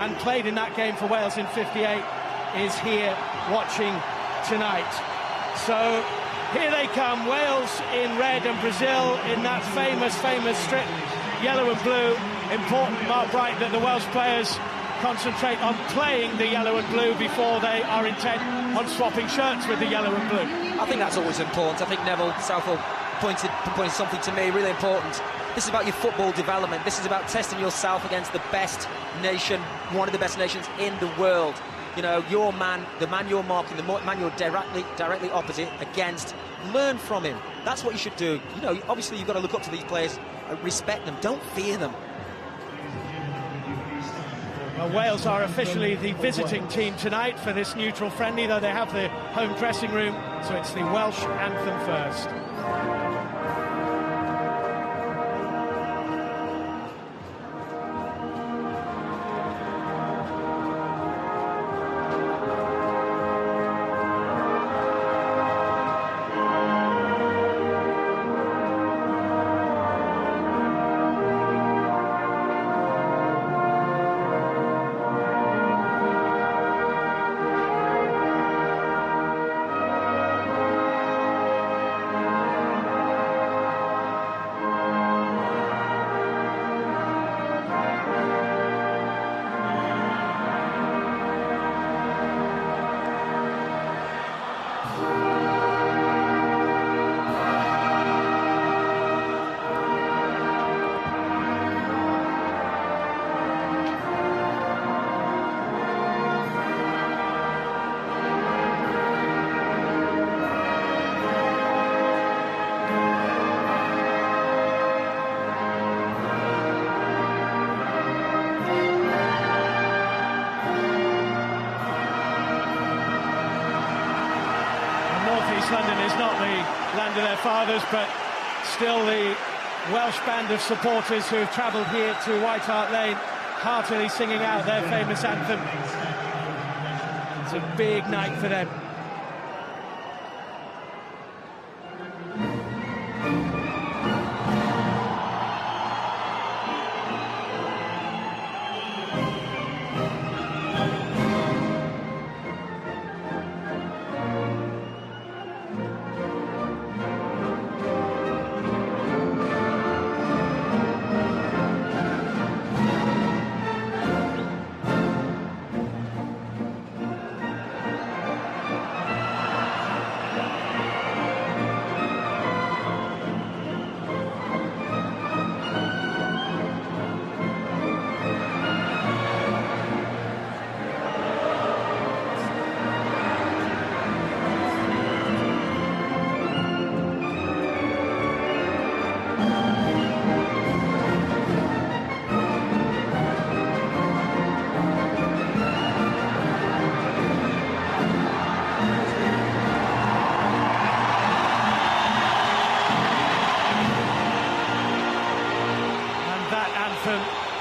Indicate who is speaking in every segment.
Speaker 1: and played in that game for Wales in '58, is here watching tonight. So here they come, Wales in red and Brazil in that famous strip, yellow and blue. Important, Mark Bright, that the Welsh players concentrate on playing the yellow and blue before they are intent on swapping shirts with the yellow and blue.
Speaker 2: I think that's always important. I think Neville Southall pointed something to me really important. This is about your football development. This is about testing yourself against the best nation, one of the best nations in the world. You know, your man, the man you're marking, the man you're directly opposite against, learn from him. That's what you should do. You know, obviously you've got to look up to these players, respect them, don't fear them.
Speaker 1: Well, Wales are officially the visiting team tonight for this neutral friendly, though they have the home dressing room, so it's the Welsh anthem first. London is not the land of their fathers, but still the Welsh band of supporters who have travelled here to White Hart Lane, heartily singing out their famous anthem. It's a big night for them.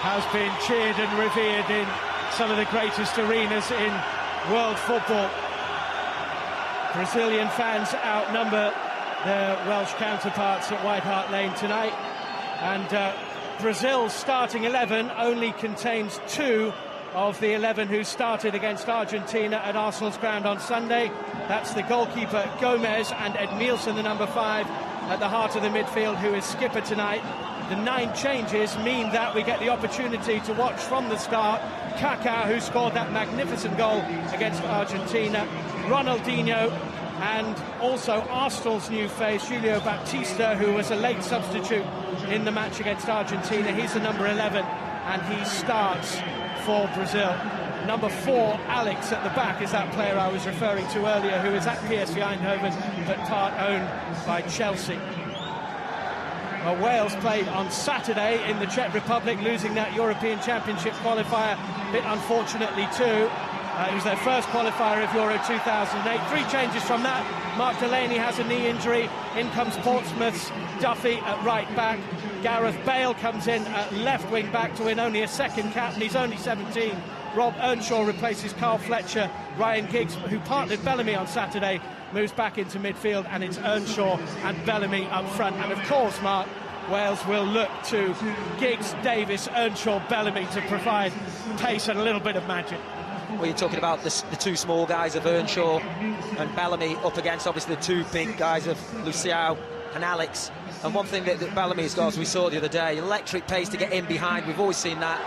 Speaker 1: Has been cheered and revered in some of the greatest arenas in world football. Brazilian fans outnumber their Welsh counterparts at White Hart Lane tonight, and Brazil's starting 11 only contains 2 of the 11 who started against Argentina at Arsenal's ground on Sunday. That's the goalkeeper Gomez and Edmilson, the number 5, at the heart of the midfield, who is skipper tonight. The 9 changes mean that we get the opportunity to watch from the start Kaká, who scored that magnificent goal against Argentina, Ronaldinho, and also Arsenal's new face, Julio Baptista, who was a late substitute in the match against Argentina. He's the number 11, and he starts for Brazil. Number 4, Alex, at the back, is that player I was referring to earlier, who is at PSV Eindhoven, but part owned by Chelsea. Well, Wales played on Saturday in the Czech Republic, losing that European Championship qualifier, a bit unfortunately too. It was their first qualifier of Euro 2008. 3 changes from that. Mark Delaney has a knee injury. In comes Portsmouth's Duffy at right back. Gareth Bale comes in at left wing back to win only a second cap, and he's only 17. Rob Earnshaw replaces Carl Fletcher. Ryan Giggs, who partnered Bellamy on Saturday, moves back into midfield, and it's Earnshaw and Bellamy up front. And of course, Mark, Wales will look to Giggs, Davis, Earnshaw, Bellamy to provide pace and a little bit of magic.
Speaker 2: Well, you're talking about the two small guys of Earnshaw and Bellamy up against, obviously, the two big guys of Luciao and Alex. And one thing that Bellamy's got, as we saw the other day, electric pace to get in behind. We've always seen that.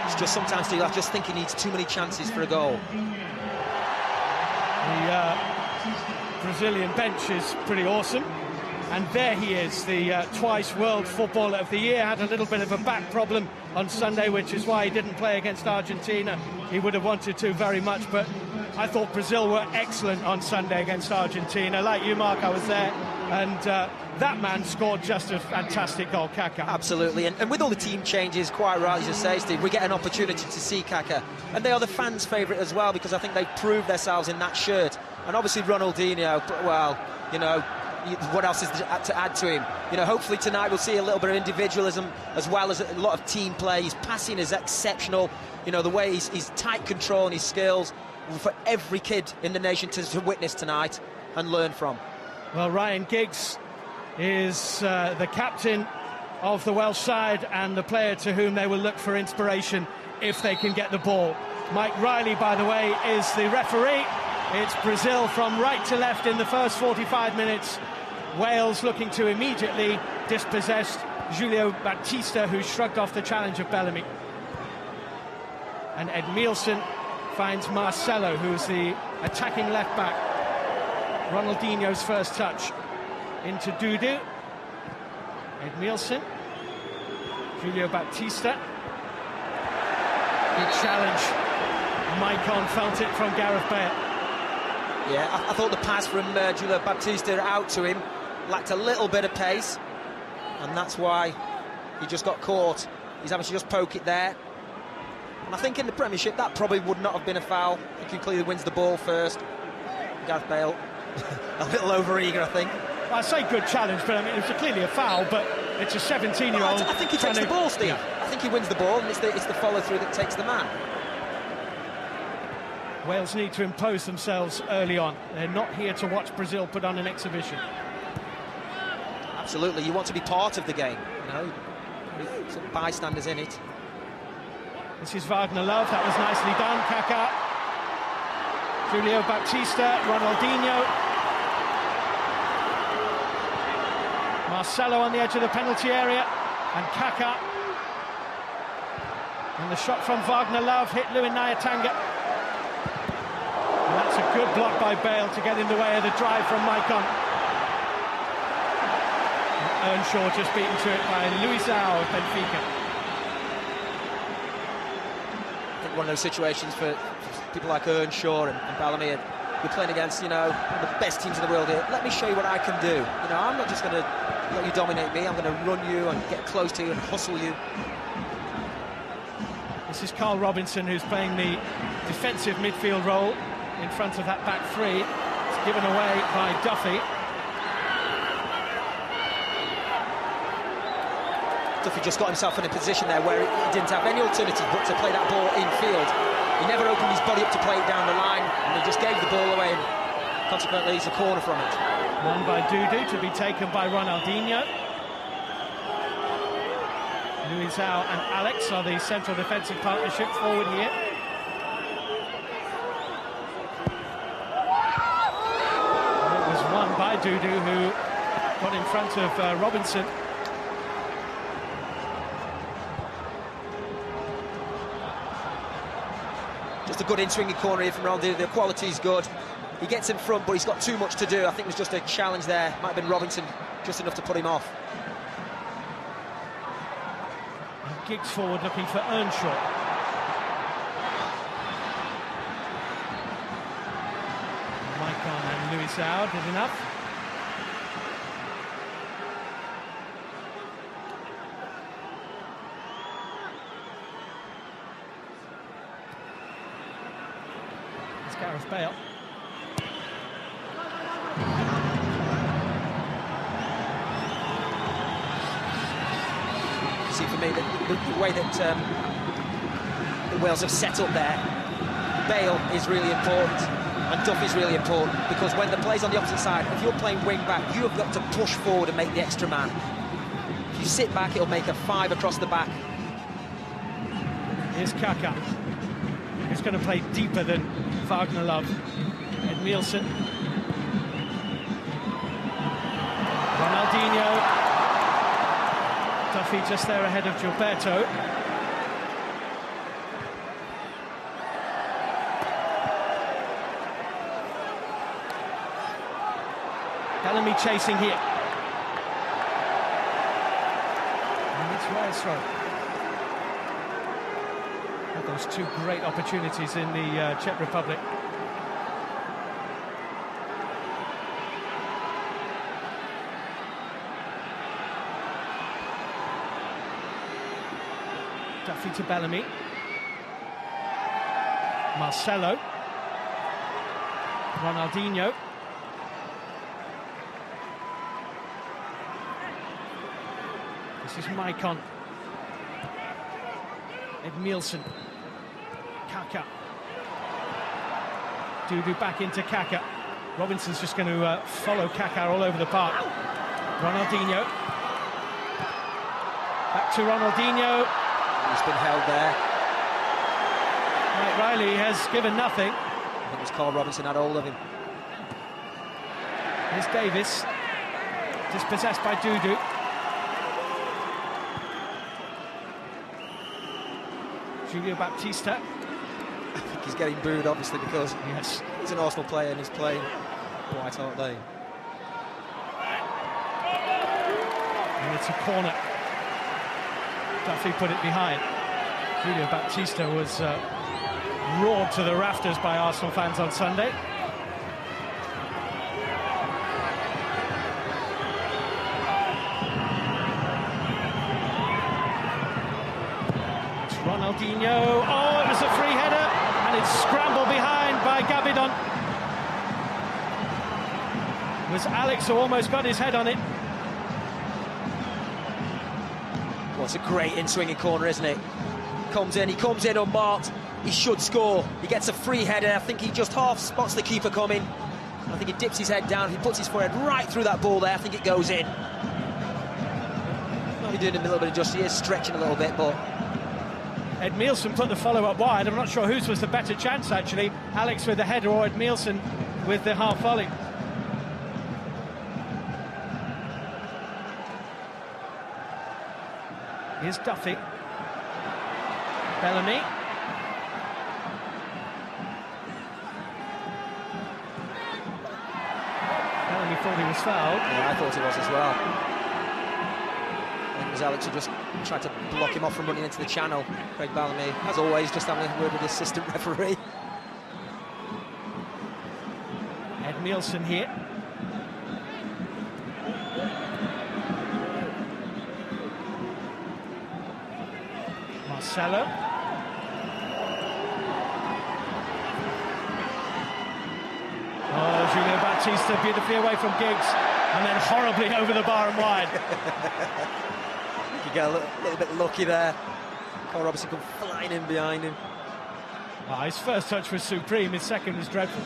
Speaker 2: It's just sometimes I just think he needs too many chances for a goal.
Speaker 1: The Brazilian bench is pretty awesome. And there he is, the twice World Footballer of the Year. Had a little bit of a back problem on Sunday, which is why he didn't play against Argentina. He would have wanted to very much, but I thought Brazil were excellent on Sunday against Argentina. Like you, Mark, I was there, and that man scored just a fantastic goal, Kaká.
Speaker 2: Absolutely, and with all the team changes, quite right as you say, Steve, we get an opportunity to see Kaká. And they are the fans' favourite as well, because I think they've proved themselves in that shirt. And obviously Ronaldinho, well, you know, what else is to add to him? You know, hopefully tonight we'll see a little bit of individualism as well as a lot of team play. His passing is exceptional. You know, the way he's tight control and his skills for every kid in the nation to witness tonight and learn from.
Speaker 1: Well, Ryan Giggs is the captain of the Welsh side and the player to whom they will look for inspiration if they can get the ball. Mike Riley, by the way, is the referee. It's Brazil from right to left in the first 45 minutes. Wales looking to immediately dispossess Julio Baptista, who shrugged off the challenge of Bellamy. And Edmilson finds Marcelo, who's the attacking left-back. Ronaldinho's first touch into Dudu. Edmilson. Julio Baptista. Big challenge. Maicon felt it from Gareth Bale.
Speaker 2: Yeah, I thought the pass from Julio Baptista out to him lacked a little bit of pace, and that's why he just got caught. He's having to just poke it there. And I think in the Premiership that probably would not have been a foul. I think he clearly wins the ball first. Gareth Bale, a little over-eager, I think.
Speaker 1: Well, I say good challenge, but I mean, it's clearly a foul, but it's a 17-year-old...
Speaker 2: Well, I think he takes the ball, Steve.
Speaker 1: Yeah.
Speaker 2: I think he wins the ball, and it's the follow-through that takes the man.
Speaker 1: Wales need to impose themselves early on. They're not here to watch Brazil put on an exhibition.
Speaker 2: Absolutely, you want to be part of the game, you know, with sort of bystanders in it.
Speaker 1: This is Wagner Love, that was nicely done. Kaká, Julio Baptista, Ronaldinho. Marcelo on the edge of the penalty area, and Kaká. And the shot from Wagner Love hit Lewin Nyatanga. And that's a good block by Bale to get in the way of the drive from Maicon. Earnshaw just beaten to it by Luizao of Benfica.
Speaker 2: I think one of those situations for people like Earnshaw and Bellamy, you're playing against, you know, one of the best teams in the world here. Let me show you what I can do. You know, I'm not just going to let you dominate me. I'm going to run you and get close to you and hustle you.
Speaker 1: This is Carl Robinson, who's playing the defensive midfield role in front of that back three. It's given away by Duffy.
Speaker 2: Duffy just got himself in a position there where he didn't have any alternative but to play that ball infield. He never opened his body up to play it down the line, and he just gave the ball away, and consequently it's a corner from it.
Speaker 1: One by Dudu to be taken by Ronaldinho. Luizao and Alex are the central defensive partnership forward here. And it was won by Dudu, who got in front of Robinson.
Speaker 2: Just a good in-swinging corner here from Ronaldinho. The quality's good. He gets in front, but he's got too much to do. I think there's just a challenge there. Might have been Robinson, just enough to put him off.
Speaker 1: Giggs forward looking for Earnshaw. Maicon and Luizao did enough. It's Gareth Bale.
Speaker 2: See, for me, the way that the Wales have set up there, Bale is really important and Duffy's really important, because when the play's on the opposite side, if you're playing wing back, you have got to push forward and make the extra man. If you you sit back, it'll make a 5 across the back.
Speaker 1: Here's Kaka. He's going to play deeper than Wagner Love. Edmilson. Ronaldinho. Duffy just there ahead of Gilberto. Bellamy chasing here. And it's Reyes throw. Had those two great opportunities in the Czech Republic. Duffy to Bellamy. Marcelo. Ronaldinho. This is Maicon. Edmilson. Kaka. Dudu back into Kaka. Robinson's just going to follow Kaka all over the park. Ronaldinho. Back to Ronaldinho.
Speaker 2: He's been held there.
Speaker 1: Mike Riley has given nothing.
Speaker 2: I think it was Carl Robinson had hold of him.
Speaker 1: Here's Davis. Dispossessed by Dudu. Julio Baptista.
Speaker 2: I think he's getting booed, obviously, because
Speaker 1: yes,
Speaker 2: he's an Arsenal player and he's playing White Hart Lane.
Speaker 1: And it's a corner. Duffy put it behind. Julio Baptista was roared to the rafters by Arsenal fans on Sunday. Ronaldinho, oh, it was a free header, and it's scrambled behind by Gabidon. It was Alex who almost got his head on it.
Speaker 2: Well, it's a great in-swinging corner, isn't it? He comes in unmarked, he should score. He gets a free header, I think he just half spots the keeper coming. I think he dips his head down, he puts his forehead right through that ball there, I think it goes in. Might be doing him a little bit of justice, he is stretching a little bit, but...
Speaker 1: Edmilson put the follow-up wide. I'm not sure whose was the better chance, actually. Alex with the header or Edmilson with the half volley. Here's Duffy. Bellamy. Bellamy thought he was fouled.
Speaker 2: Yeah, I thought he was as well. I think it was Alex who just tried to block him off from running into the channel. Craig Bellamy, as always, just having a word with the assistant referee.
Speaker 1: Edmilson here. Marcelo. Oh, Julio Baptista beautifully away from Giggs, and then horribly over the bar and wide.
Speaker 2: You get a little bit lucky there. Carl Robinson come flying in behind him.
Speaker 1: Oh, his first touch was supreme, his second was dreadful.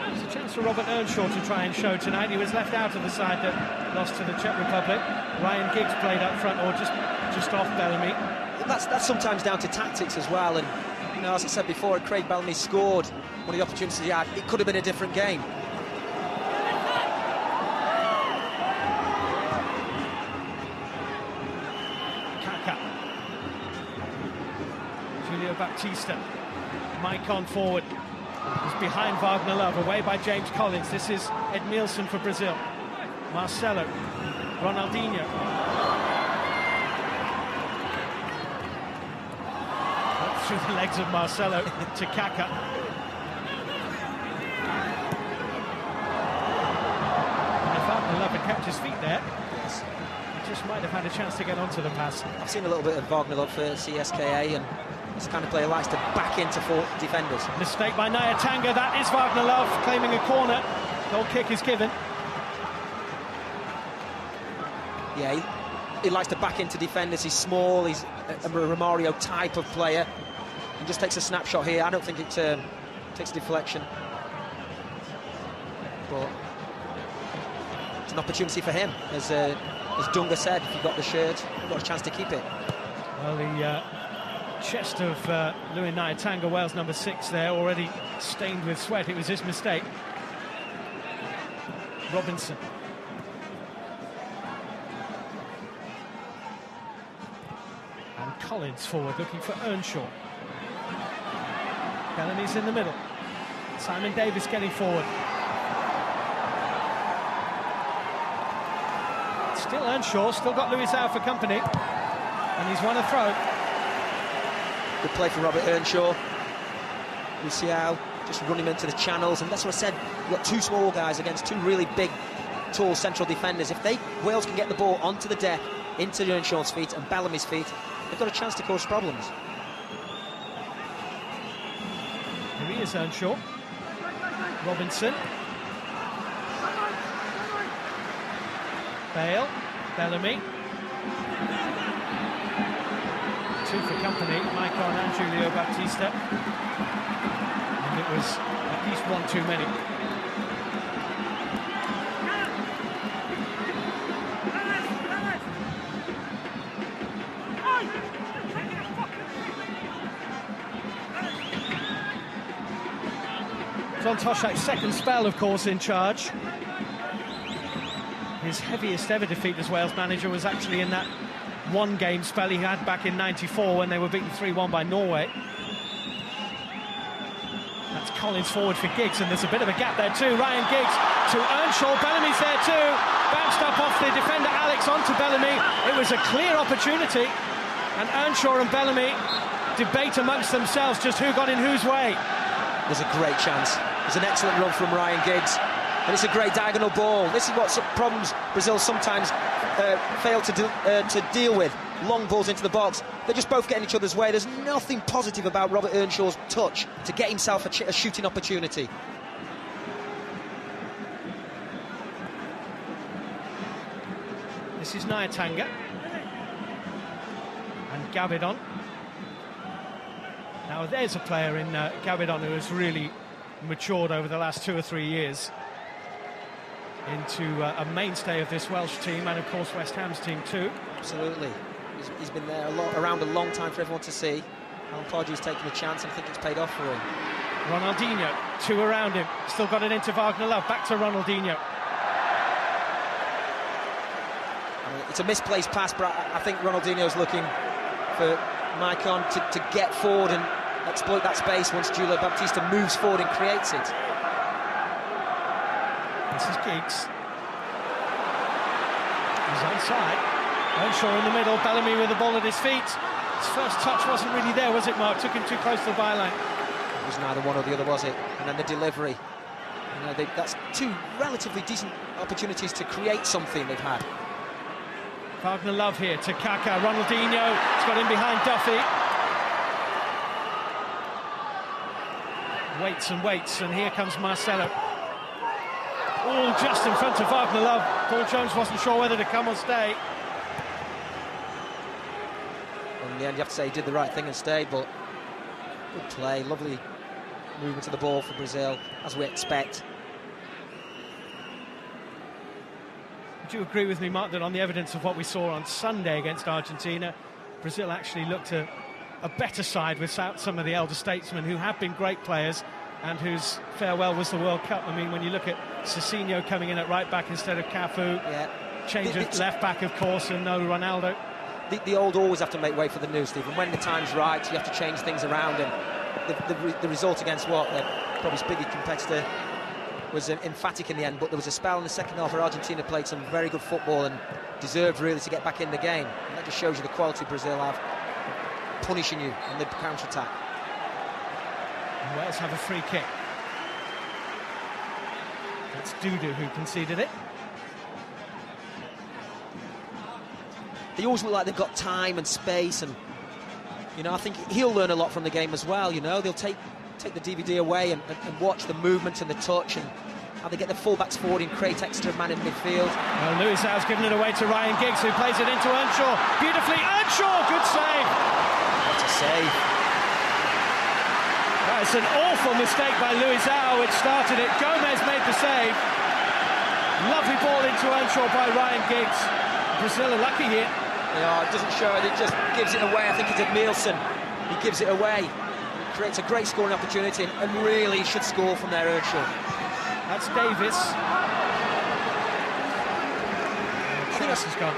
Speaker 1: There's a chance for Robert Earnshaw to try and show tonight. He was left out of the side that lost to the Czech Republic. Ryan Giggs played up front, or just off Bellamy.
Speaker 2: That's sometimes down to tactics as well, and you know, as I said before, Craig Bellamy scored one of the opportunities he had. It could have been a different game.
Speaker 1: Kaka. Julio Baptista. Maicon forward. He's behind Wagner Love, away by James Collins. This is Edmilson for Brazil. Marcelo. Ronaldinho. Through the legs of Marcelo to Kaka. And if Wagner Love had kept his feet there,
Speaker 2: Yes.
Speaker 1: he just might have had a chance to get onto the pass.
Speaker 2: I've seen a little bit of Wagner Love for CSKA, and he's the kind of player who likes to back into four defenders.
Speaker 1: Mistake by Naya Tanga. That is Wagner Love claiming a corner. Goal kick is given.
Speaker 2: Yeah, he likes to back into defenders. He's small, he's a Romario type of player. And just takes a snapshot here. I don't think it's takes a deflection. But it's an opportunity for him, as Dunga said. If you've got the shirt, you've got a chance to keep it.
Speaker 1: Well, the chest of Louis Nyatanga, Wales number 6 there, already stained with sweat. It was his mistake. Robinson. And Collins forward, looking for Earnshaw. Bellamy's in the middle. Simon Davis getting forward. Still Earnshaw, still got Louis Howe for company. And he's won a throw.
Speaker 2: Good play from Robert Earnshaw. Luciao just run him into the channels, and that's what I said. You've got two small guys against two really big, tall central defenders. If Wales can get the ball onto the deck, into Earnshaw's feet and Bellamy's feet, they've got a chance to cause problems.
Speaker 1: Here he is, Earnshaw. Robinson. Bale. Bellamy. Two for company, Maicon and Julio Baptista. And it was at least one too many. John Toshak's second spell, of course, in charge. His heaviest ever defeat as Wales manager was actually in that one-game spell he had back in '94 when they were beaten 3-1 by Norway. That's Collins forward for Giggs, and there's a bit of a gap there too. Ryan Giggs to Earnshaw, Bellamy's there too. Bounced up off the defender Alex onto Bellamy. It was a clear opportunity, and Earnshaw and Bellamy debate amongst themselves just who got in whose way.
Speaker 2: There's a great chance. There's an excellent run from Ryan Giggs, and it's a great diagonal ball. This is what some problems Brazil sometimes fail to deal with. Long balls into the box. They're just both getting each other's way. There's nothing positive about Robert Earnshaw's touch to get himself a shooting opportunity.
Speaker 1: This is Nyatanga and Gavidon. Now there's a player in Gavidon who has really matured over the last 2 or 3 years into a mainstay of this Welsh team, and of course West Ham's team too.
Speaker 2: Absolutely. He's been there around a long time for everyone to see. Alan Pardew's taking a chance, and I think it's paid off for him.
Speaker 1: Ronaldinho, two around him, still got it into Wagner Love, back to Ronaldinho.
Speaker 2: I mean, it's a misplaced pass, but I think Ronaldinho's looking for Maicon to get forward and exploit that space once Julio Baptista moves forward and creates it.
Speaker 1: This is Giggs. He's onside. Earnshaw in the middle, Bellamy with the ball at his feet. His first touch wasn't really there, was it, Mark? Took him too close to the byline.
Speaker 2: It was neither one or the other, was it? And then the delivery. You know, that's two relatively decent opportunities to create something they've had.
Speaker 1: Wagner Love here to Kaka. Ronaldinho has got in behind Duffy. Waits and waits, and here comes Marcelo. All just in front of Wagner Love. Paul Jones wasn't sure whether to come or stay.
Speaker 2: In the end, you have to say he did the right thing and stayed, but good play, lovely movement to the ball for Brazil, as we expect.
Speaker 1: Would you agree with me, Mark, that on the evidence of what we saw on Sunday against Argentina, Brazil actually looked a better side without some of the elder statesmen who have been great players and whose farewell was the World Cup? I mean, when you look at Cicinho coming in at right back instead of Cafu,
Speaker 2: yeah.
Speaker 1: Change of left back, of course, and no Ronaldo.
Speaker 2: The old always have to make way for the new, Stephen. When the time's right, you have to change things around, and the result against what their probably biggest competitor was emphatic in the end. But there was a spell in the second half where Argentina played some very good football and deserved really to get back in the game. And that just shows you the quality Brazil have, punishing you on the counter-attack.
Speaker 1: Wales have a free kick. It's Dudu who conceded it.
Speaker 2: They always look like they've got time and space, and you know, I think he'll learn a lot from the game as well. You know, they'll take the DVD away and watch the movement and the touch and how they get the fullbacks forward and create extra man in midfield.
Speaker 1: Well, Louis Howe's given it away to Ryan Giggs, who plays it into Earnshaw beautifully. Earnshaw, good save.
Speaker 2: What a save!
Speaker 1: That That's an awful mistake by Luizao, which started it. Gomez made the save. Lovely ball into Earnshaw by Ryan Giggs. Brazil are lucky here.
Speaker 2: Yeah, it doesn't show it, it just gives it away. I think it's Edmilson. He gives it away. Creates a great scoring opportunity and really should score from there, Earnshaw.
Speaker 1: That's Davis.
Speaker 2: I think that's gone.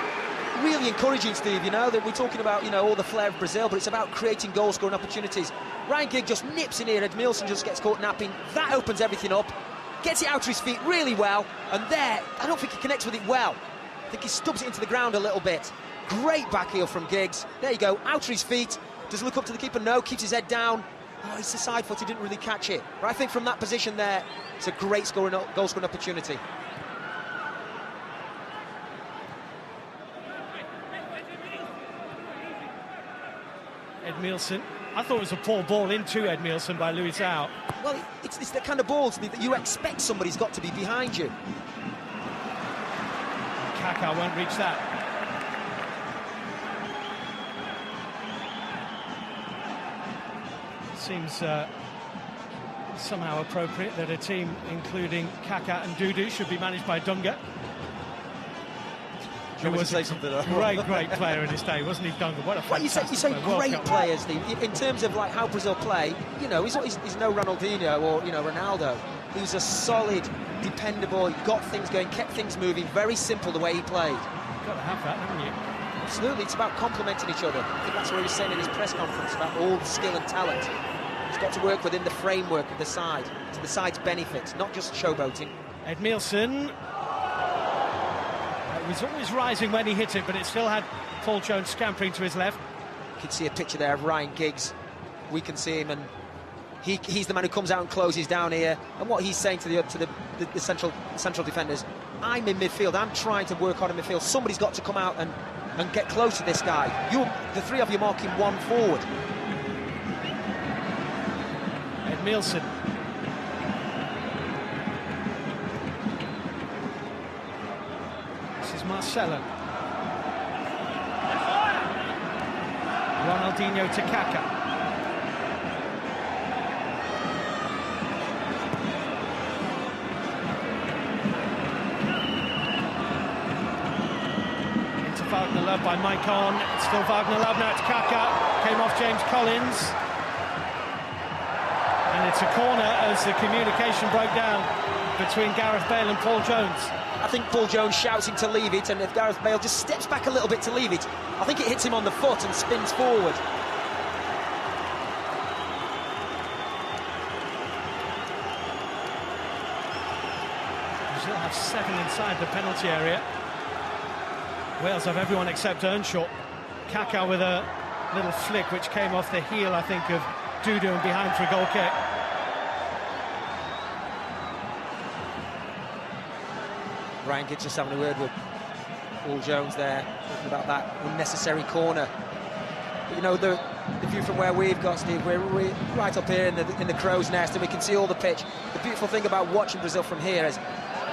Speaker 2: Really encouraging, Steve, you know, that we're talking about, you know, all the flair of Brazil, but it's about creating goal-scoring opportunities. Ryan Giggs just nips in here, Edmilson just gets caught napping. That opens everything up, gets it out to his feet really well, and there, I don't think he connects with it well. I think he stubs it into the ground a little bit. Great back heel from Giggs. There you go, out to his feet. Does he look up to the keeper? No, keeps his head down. Oh, it's the side foot, he didn't really catch it. But I think from that position there, it's a great goal-scoring opportunity.
Speaker 1: Edmilson. I thought it was a poor ball into Edmilson by Luizao.
Speaker 2: Well, it's the kind of balls that you expect somebody's got to be behind you.
Speaker 1: Kaká won't reach that. Seems somehow appropriate that a team including Kaká and Dudu should be managed by Dunga. He was a great player in his day, wasn't he, Dunga? What a fantastic
Speaker 2: you say
Speaker 1: player.
Speaker 2: Great players, Steve. In terms of like how Brazil play, you know, he's no Ronaldinho or, you know, Ronaldo. He was a solid, dependable, he got things going, kept things moving, very simple the way he played.
Speaker 1: You've got to have that, haven't you?
Speaker 2: Absolutely, it's about complementing each other. I think that's what he was saying in his press conference, about all the skill and talent. He's got to work within the framework of the side, to the side's benefit, not just showboating.
Speaker 1: Edmilson. It was always rising when he hit it, but it still had Paul Jones scampering to his left.
Speaker 2: You can see a picture there of Ryan Giggs. We can see him, and he's the man who comes out and closes down here. And what he's saying to the central defenders, I'm in midfield, I'm trying to work on in midfield. Somebody's got to come out and get close to this guy. The three of you marking one forward.
Speaker 1: Edmilson. This is Marcelo. Ronaldinho to Kaká. Wagner Love by Mike On. It's still Wagner Love, now it's Kaká. Came off James Collins. And it's a corner as the communication broke down between Gareth Bale and Paul Jones.
Speaker 2: I think Paul Jones shouts him to leave it, and if Gareth Bale just steps back a little bit to leave it, I think it hits him on the foot and spins forward.
Speaker 1: Brazil have 7 inside the penalty area. Wales have everyone except Earnshaw. Kaká with a little flick which came off the heel, I think, of Dudu and behind for a goal kick.
Speaker 2: Ryan Giggs just having a word with Paul Jones there, talking about that unnecessary corner. But you know, the view from where we've got, Steve, we're right up here in the crow's nest, and we can see all the pitch. The beautiful thing about watching Brazil from here is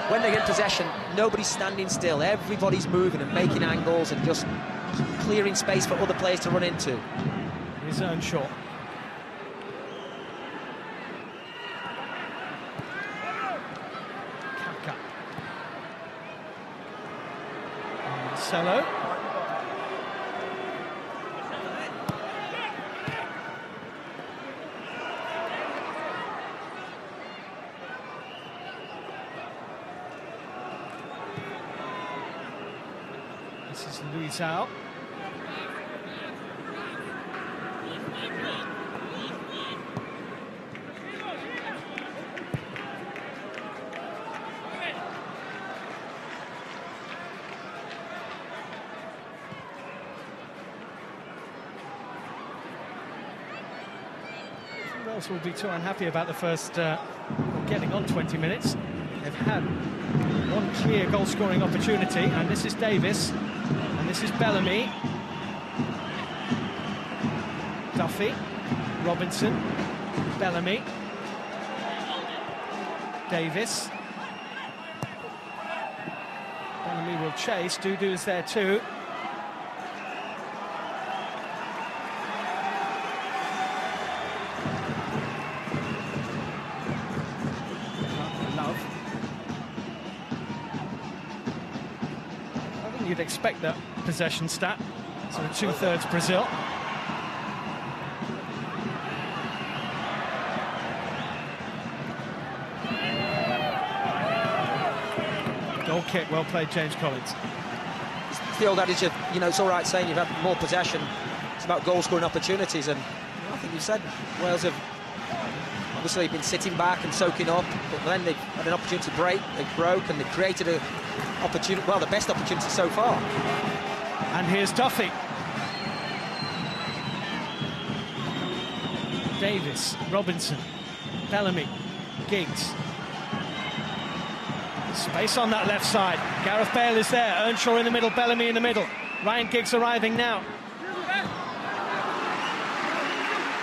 Speaker 2: when they get in possession, nobody's standing still. Everybody's moving and making angles and just clearing space for other players to run into.
Speaker 1: Here's Earnshaw. Kaká. Marcelo. This is Luizao. Who else will be too unhappy about the first getting on 20 minutes? They've had one clear goal-scoring opportunity, and this is Davis. And this is Bellamy. Duffy. Robinson. Bellamy. Davis. Bellamy will chase. Dudu is there too. you'd expect that possession stat. So 2/3 Brazil. Goal kick, well played, James Collins.
Speaker 2: It's the old adage of, you know, it's all right saying you've had more possession. It's about goal-scoring opportunities, and I think you said Wales have obviously been sitting back and soaking up, but then they've had an opportunity to break. They broke and they created an opportunity, well, the best opportunity so far.
Speaker 1: And here's Duffy. Davis, Robinson, Bellamy, Giggs. Space on that left side. Gareth Bale is there. Earnshaw in the middle, Bellamy in the middle. Ryan Giggs arriving now.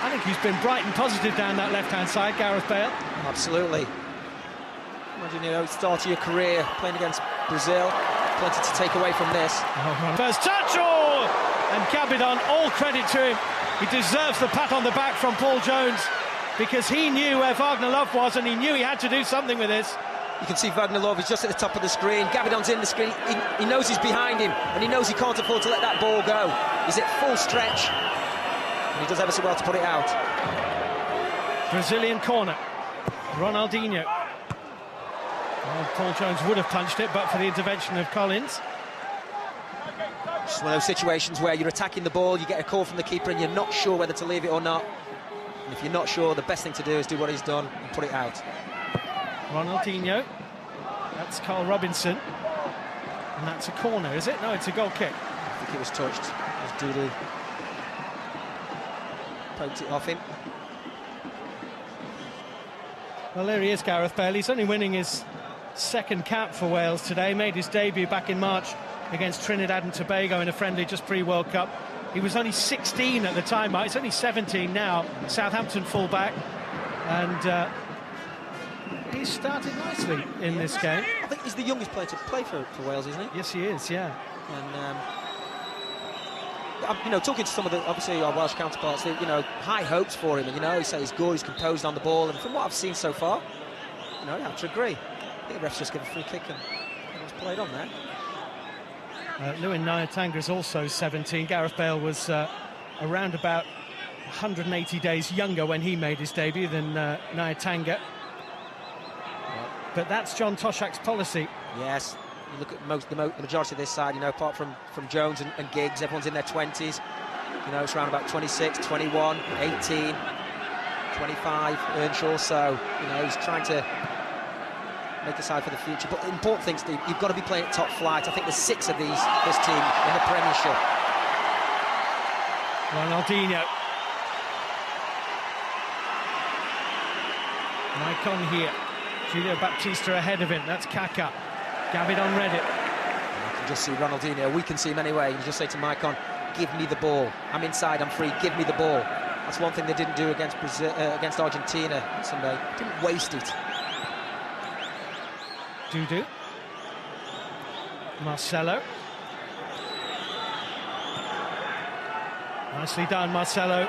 Speaker 1: I think he's been bright and positive down that left-hand side, Gareth Bale.
Speaker 2: Absolutely. Imagine, you know, start of your career playing against Brazil. Plenty to take away from this.
Speaker 1: First touch, and Gabidon, all credit to him. He deserves the pat on the back from Paul Jones, because he knew where Wagner Love was and he knew he had to do something with this.
Speaker 2: You can see Wagner Love is just at the top of the screen. Gabidon's in the screen. He knows he's behind him, and he knows he can't afford to let that ball go. He's at full stretch, and he does ever so well to put it out.
Speaker 1: Brazilian corner. Ronaldinho. Well, Paul Jones would have punched it, but for the intervention of Collins.
Speaker 2: It's one of those situations where you're attacking the ball, you get a call from the keeper, and you're not sure whether to leave it or not. And if you're not sure, the best thing to do is do what he's done and put it out.
Speaker 1: Ronaldinho. That's Carl Robinson. And that's a corner, is it? No, it's a goal kick.
Speaker 2: I think it was touched. It was Dudu. Poked it off him.
Speaker 1: Well, there he is, Gareth Bale. He's only winning his second cap for Wales today. Made his debut back in March against Trinidad and Tobago in a friendly just pre-World Cup. He was only 16 at the time. He's only 17 now. Southampton full-back. And he started nicely in this game.
Speaker 2: I think he's the youngest player to play for Wales, isn't he?
Speaker 1: Yes, he is, yeah.
Speaker 2: And, you know, talking to some of the, obviously, our Welsh counterparts, you know, high hopes for him. And, you know, he says he's good, he's composed on the ball. And from what I've seen so far, you know, I have to agree. I think the refs just give a free kick and it was played on there.
Speaker 1: Lewin Nyatanga is also 17. Gareth Bale was around about 180 days younger when he made his debut than Nyatanga. But that's John Toshak's policy.
Speaker 2: Yes, you look at the majority of this side, you know, apart from Jones and Giggs, everyone's in their 20s. You know, it's around about 26, 21, 18, 25, Earnshaw. So, you know, he's trying to make the side for the future. But the important thing, Steve, you've got to be playing at top flight. I think there's 6 of this team in the Premiership.
Speaker 1: Ronaldinho. Maicon here. Julio Baptista ahead of him. That's Kaká. Gabidon read it.
Speaker 2: You can just see Ronaldinho. We can see him anyway. You just say to Maicon, give me the ball. I'm inside, I'm free, give me the ball. That's one thing they didn't do against against Argentina Sunday. Didn't waste it.
Speaker 1: Dudu. Marcelo. Nicely done, Marcelo.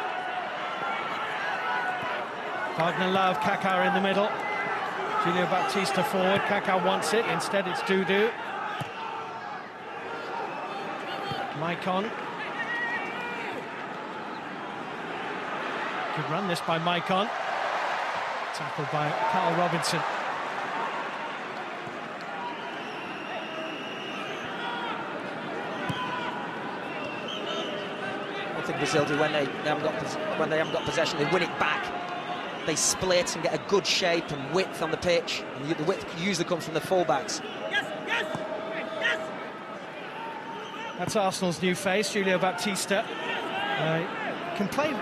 Speaker 1: Wagner Love, Kaká in the middle. Julio Baptista forward, Kaká wants it, instead it's Dudu. Maicon. Good run this by Maicon. Tackled by Carl Robinson.
Speaker 2: I think Brazil do when they haven't got possession, they win it back. They split and get a good shape and width on the pitch. And the width usually comes from the fullbacks.
Speaker 1: That's Arsenal's new face, Julio Baptista. Can play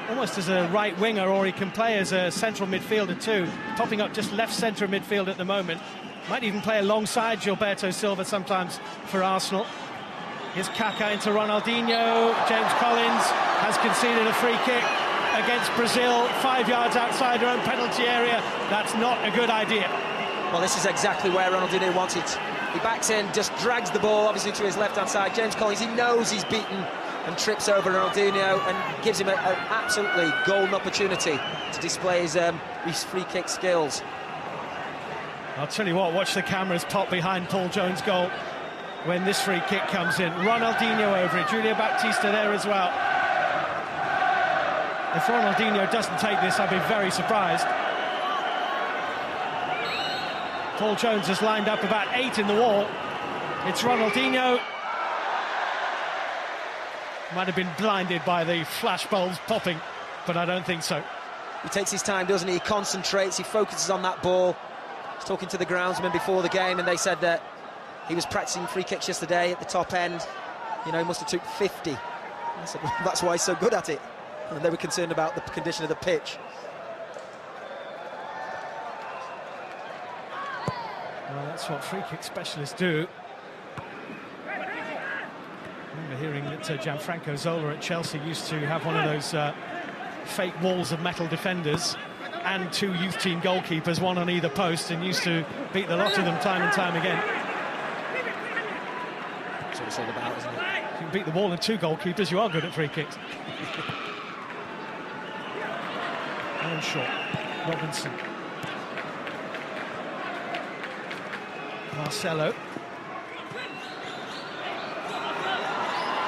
Speaker 1: almost as a right winger, or he can play as a central midfielder too, topping up just left centre midfield at the moment. Might even play alongside Gilberto Silva sometimes for Arsenal. Here's Kaká into Ronaldinho. James Collins has conceded a free kick against Brazil, 5 yards outside their own penalty area. That's not a good idea.
Speaker 2: Well, this is exactly where Ronaldinho wants it. He backs in, just drags the ball obviously to his left-hand side. James Collins, he knows he's beaten and trips over Ronaldinho and gives him an absolutely golden opportunity to display his free kick skills.
Speaker 1: I'll tell you what, watch the cameras pop behind Paul Jones' goal. when this free kick comes in. Ronaldinho over it, Julio Baptista there as well. If Ronaldinho doesn't take this, I'd be very surprised. Paul Jones has lined up about 8 in the wall. It's Ronaldinho. Might have been blinded by the flashbulbs popping, but I don't think so.
Speaker 2: He takes his time, doesn't he? He concentrates, he focuses on that ball. He's talking to the groundsman before the game, and they said that he was practicing free kicks yesterday at the top end. You know, he must have took 50. I said, well, that's why he's so good at it. And they were concerned about the condition of the pitch.
Speaker 1: Well, that's what free kick specialists do. I remember hearing that Gianfranco Zola at Chelsea used to have one of those fake walls of metal defenders and 2 youth team goalkeepers, one on either post, and used to beat the lot of them time and time again.
Speaker 2: That's what it's all about, isn't it?
Speaker 1: If you can beat the wall and 2 goalkeepers, you are good at free kicks. Alan Shaw, Robinson, Marcelo,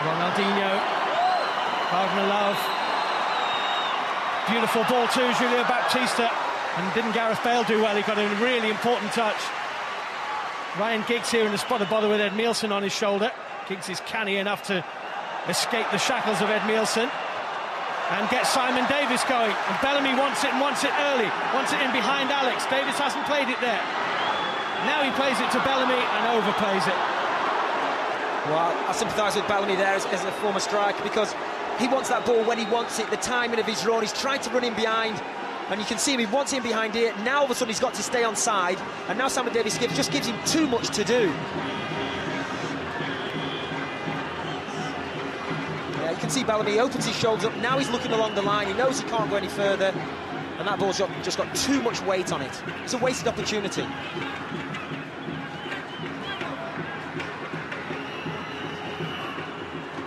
Speaker 1: Ronaldinho, Wagner Love. Beautiful ball too, Julio Baptista. And didn't Gareth Bale do well? He got a really important touch. Ryan Giggs here in the spot of bother with Ed Mielsen on his shoulder. Giggs is canny enough to escape the shackles of Ed Mielsen and get Simon Davis going. And Bellamy wants it, and wants it early. Wants it in behind Alex. Davis hasn't played it there. Now he plays it to Bellamy and overplays it.
Speaker 2: Well, I sympathise with Bellamy there as a former striker, because he wants that ball when he wants it, the timing of his run. He's trying to run in behind, and you can see him, he wants him behind here. Now all of a sudden he's got to stay on side, and now Simon Davis just gives him too much to do. Yeah, you can see Bellamy opens his shoulders up, now he's looking along the line, he knows he can't go any further, and that ball's just got too much weight on it. It's a wasted opportunity.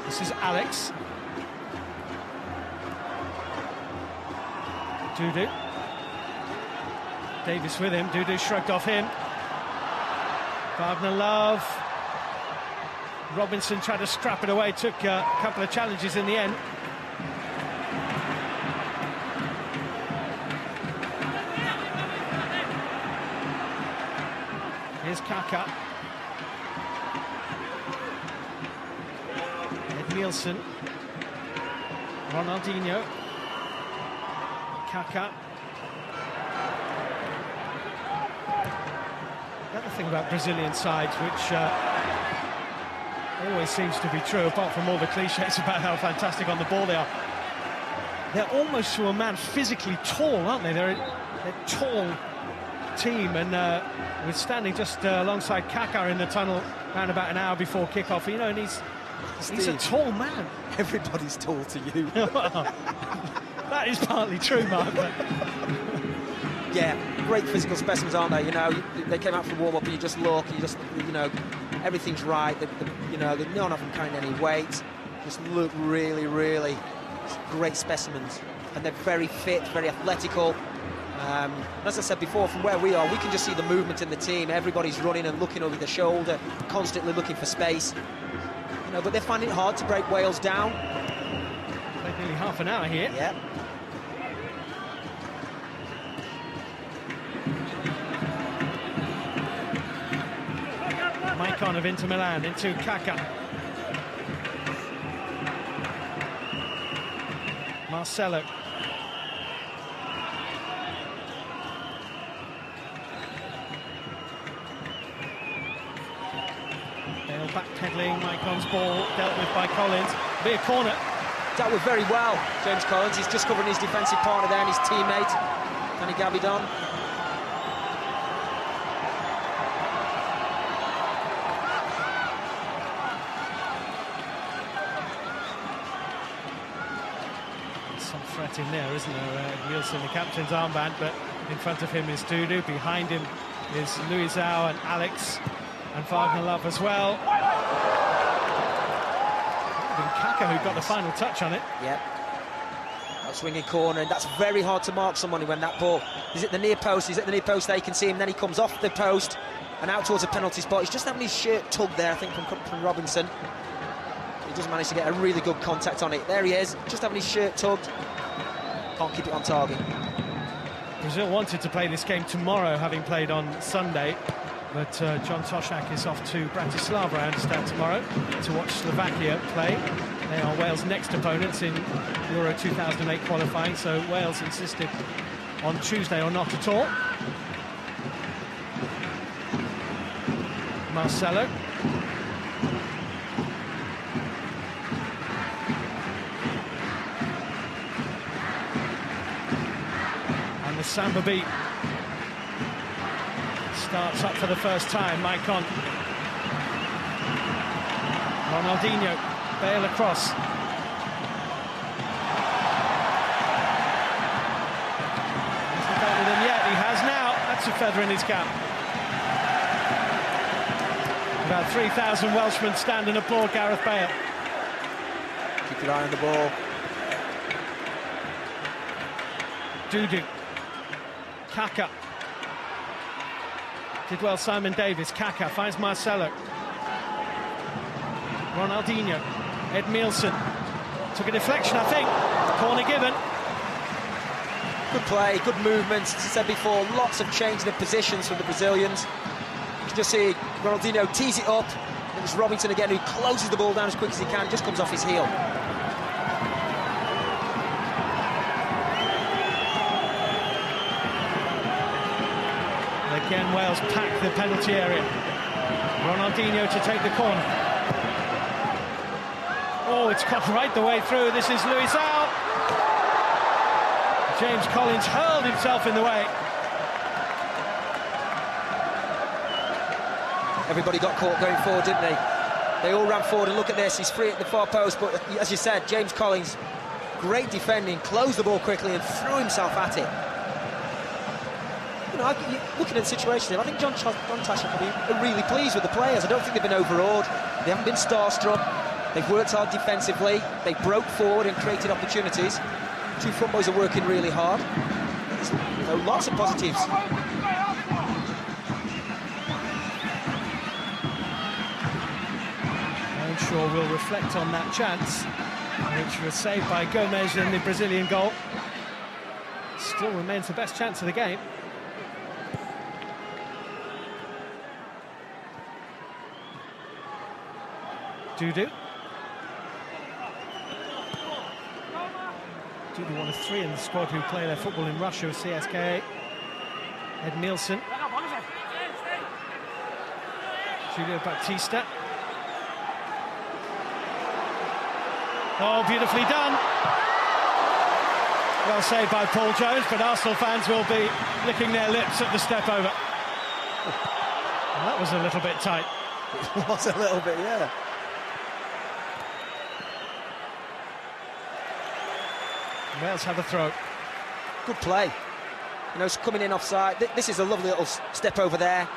Speaker 1: This is Alex. Dudu. Davis with him. Dudu shrugged off him. Wagner Love. Robinson tried to scrap it away. Took a couple of challenges in the end. Here's Kaka. Ed Mielsen. Ronaldinho. Kaka. The other thing about Brazilian sides, which always seems to be true, apart from all the cliches about how fantastic on the ball they are, they're almost to a man physically tall, aren't they? They're a tall team, and we're standing just alongside Kaka in the tunnel around about an hour before kickoff, you know, and he's a tall man.
Speaker 2: Everybody's tall to you.
Speaker 1: That is partly true, Mark.
Speaker 2: Yeah, great physical specimens, aren't they? You know, they came out for warm-up and you just look, you know, everything's right. You know, none of them carrying any weight. Just look really, really great specimens. And they're very fit, very athletical. As I said before, from where we are, we can just see the movement in the team. Everybody's running and looking over their shoulder, constantly looking for space. You know, but they're finding it hard to break Wales down.
Speaker 1: Played nearly half an hour here.
Speaker 2: Yeah.
Speaker 1: Maicon of Inter Milan into Kaka. Marcelo. Bale backpedaling, Maicon's ball dealt with by Collins. Be a corner.
Speaker 2: Dealt with very well, James Collins. He's just covering his defensive partner there and his teammate, Danny Gavidon.
Speaker 1: Some threat in there, isn't there? Nielsen, the captain's armband, but in front of him is Dudu. Behind him is Luizao and Alex and Wagner Love as well. And Kaka who got the final touch on it.
Speaker 2: Yep. That swinging corner, and that's very hard to mark somebody when that ball is at the near post. He's at the near post there, you can see him, then he comes off the post and out towards a penalty spot. He's just having his shirt tugged there, I think, from Robinson. He doesn't manage to get a really good contact on it. There he is, just having his shirt tugged. Can't keep it on target.
Speaker 1: Brazil wanted to play this game tomorrow, having played on Sunday, but John Toshak is off to Bratislava, I understand, tomorrow to watch Slovakia play. They are Wales' next opponents in Euro 2008 qualifying, so Wales insisted on Tuesday or not at all. Marcelo. And the Samba beat starts up for the first time. Maicon. Ronaldinho. Bale across. Hasn't dealt with him yet. He has now. That's a feather in his cap. About 3,000 Welshmen stand and applaud Gareth Bale.
Speaker 2: Keep your eye on the ball.
Speaker 1: Dudu. Kaka. Did well Simon Davis. Kaka finds Marcelo. Ronaldinho. Edmilson. Took a deflection, I think. Corner given.
Speaker 2: Good play, good movement. As I said before, lots of changing of positions from the Brazilians. You can just see Ronaldinho tees it up. And it's Robinson again who closes the ball down as quick as he can, just comes off his heel.
Speaker 1: Again, Wales pack the penalty area. Ronaldinho to take the corner. Oh, it's cut right the way through. This is Luizão. James Collins hurled himself in the way.
Speaker 2: Everybody got caught going forward, didn't they? They all ran forward, and look at this, he's free at the far post, but as you said, James Collins, great defending, closed the ball quickly and threw himself at it. You know, looking at the situation, I think John Toshak will be really pleased with the players. I don't think they've been overawed, they haven't been starstruck, they've worked hard defensively, they broke forward and created opportunities. Two front boys are working really hard. You know, lots of positives.
Speaker 1: Earnshaw will reflect on that chance, which was saved by Gomez in the Brazilian goal. Still remains the best chance of the game. Dudu. Dudu, one of three in the squad who play their football in Russia with CSKA. Edmilson. Julio Baptista. Oh, beautifully done. Well saved by Paul Jones, but Arsenal fans will be licking their lips at the step over. Well, that was a little bit tight.
Speaker 2: It was a little bit, yeah.
Speaker 1: Wales have a throw.
Speaker 2: Good play. You know, it's coming in offside. This is a lovely little step over there.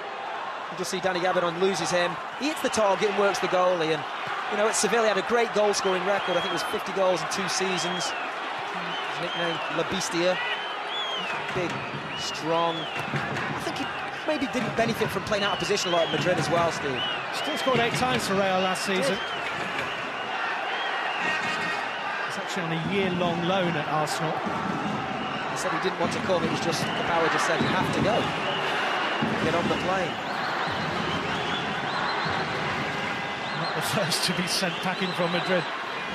Speaker 2: You just see Danny Gabidon loses him. He hits the target and works the goalie. And, you know, at Seville, he had a great goal-scoring record. I think it was 50 goals in 2 seasons. His nickname, La Bestia. Big, strong. I think he maybe didn't benefit from playing out of position a lot at Madrid as well, Steve.
Speaker 1: Still scored 8 times for Real last season. On a year-long loan at Arsenal.
Speaker 2: He said he didn't want to come, it was just, the power just said you have to go. Get on the plane.
Speaker 1: Not the first to be sent packing from Madrid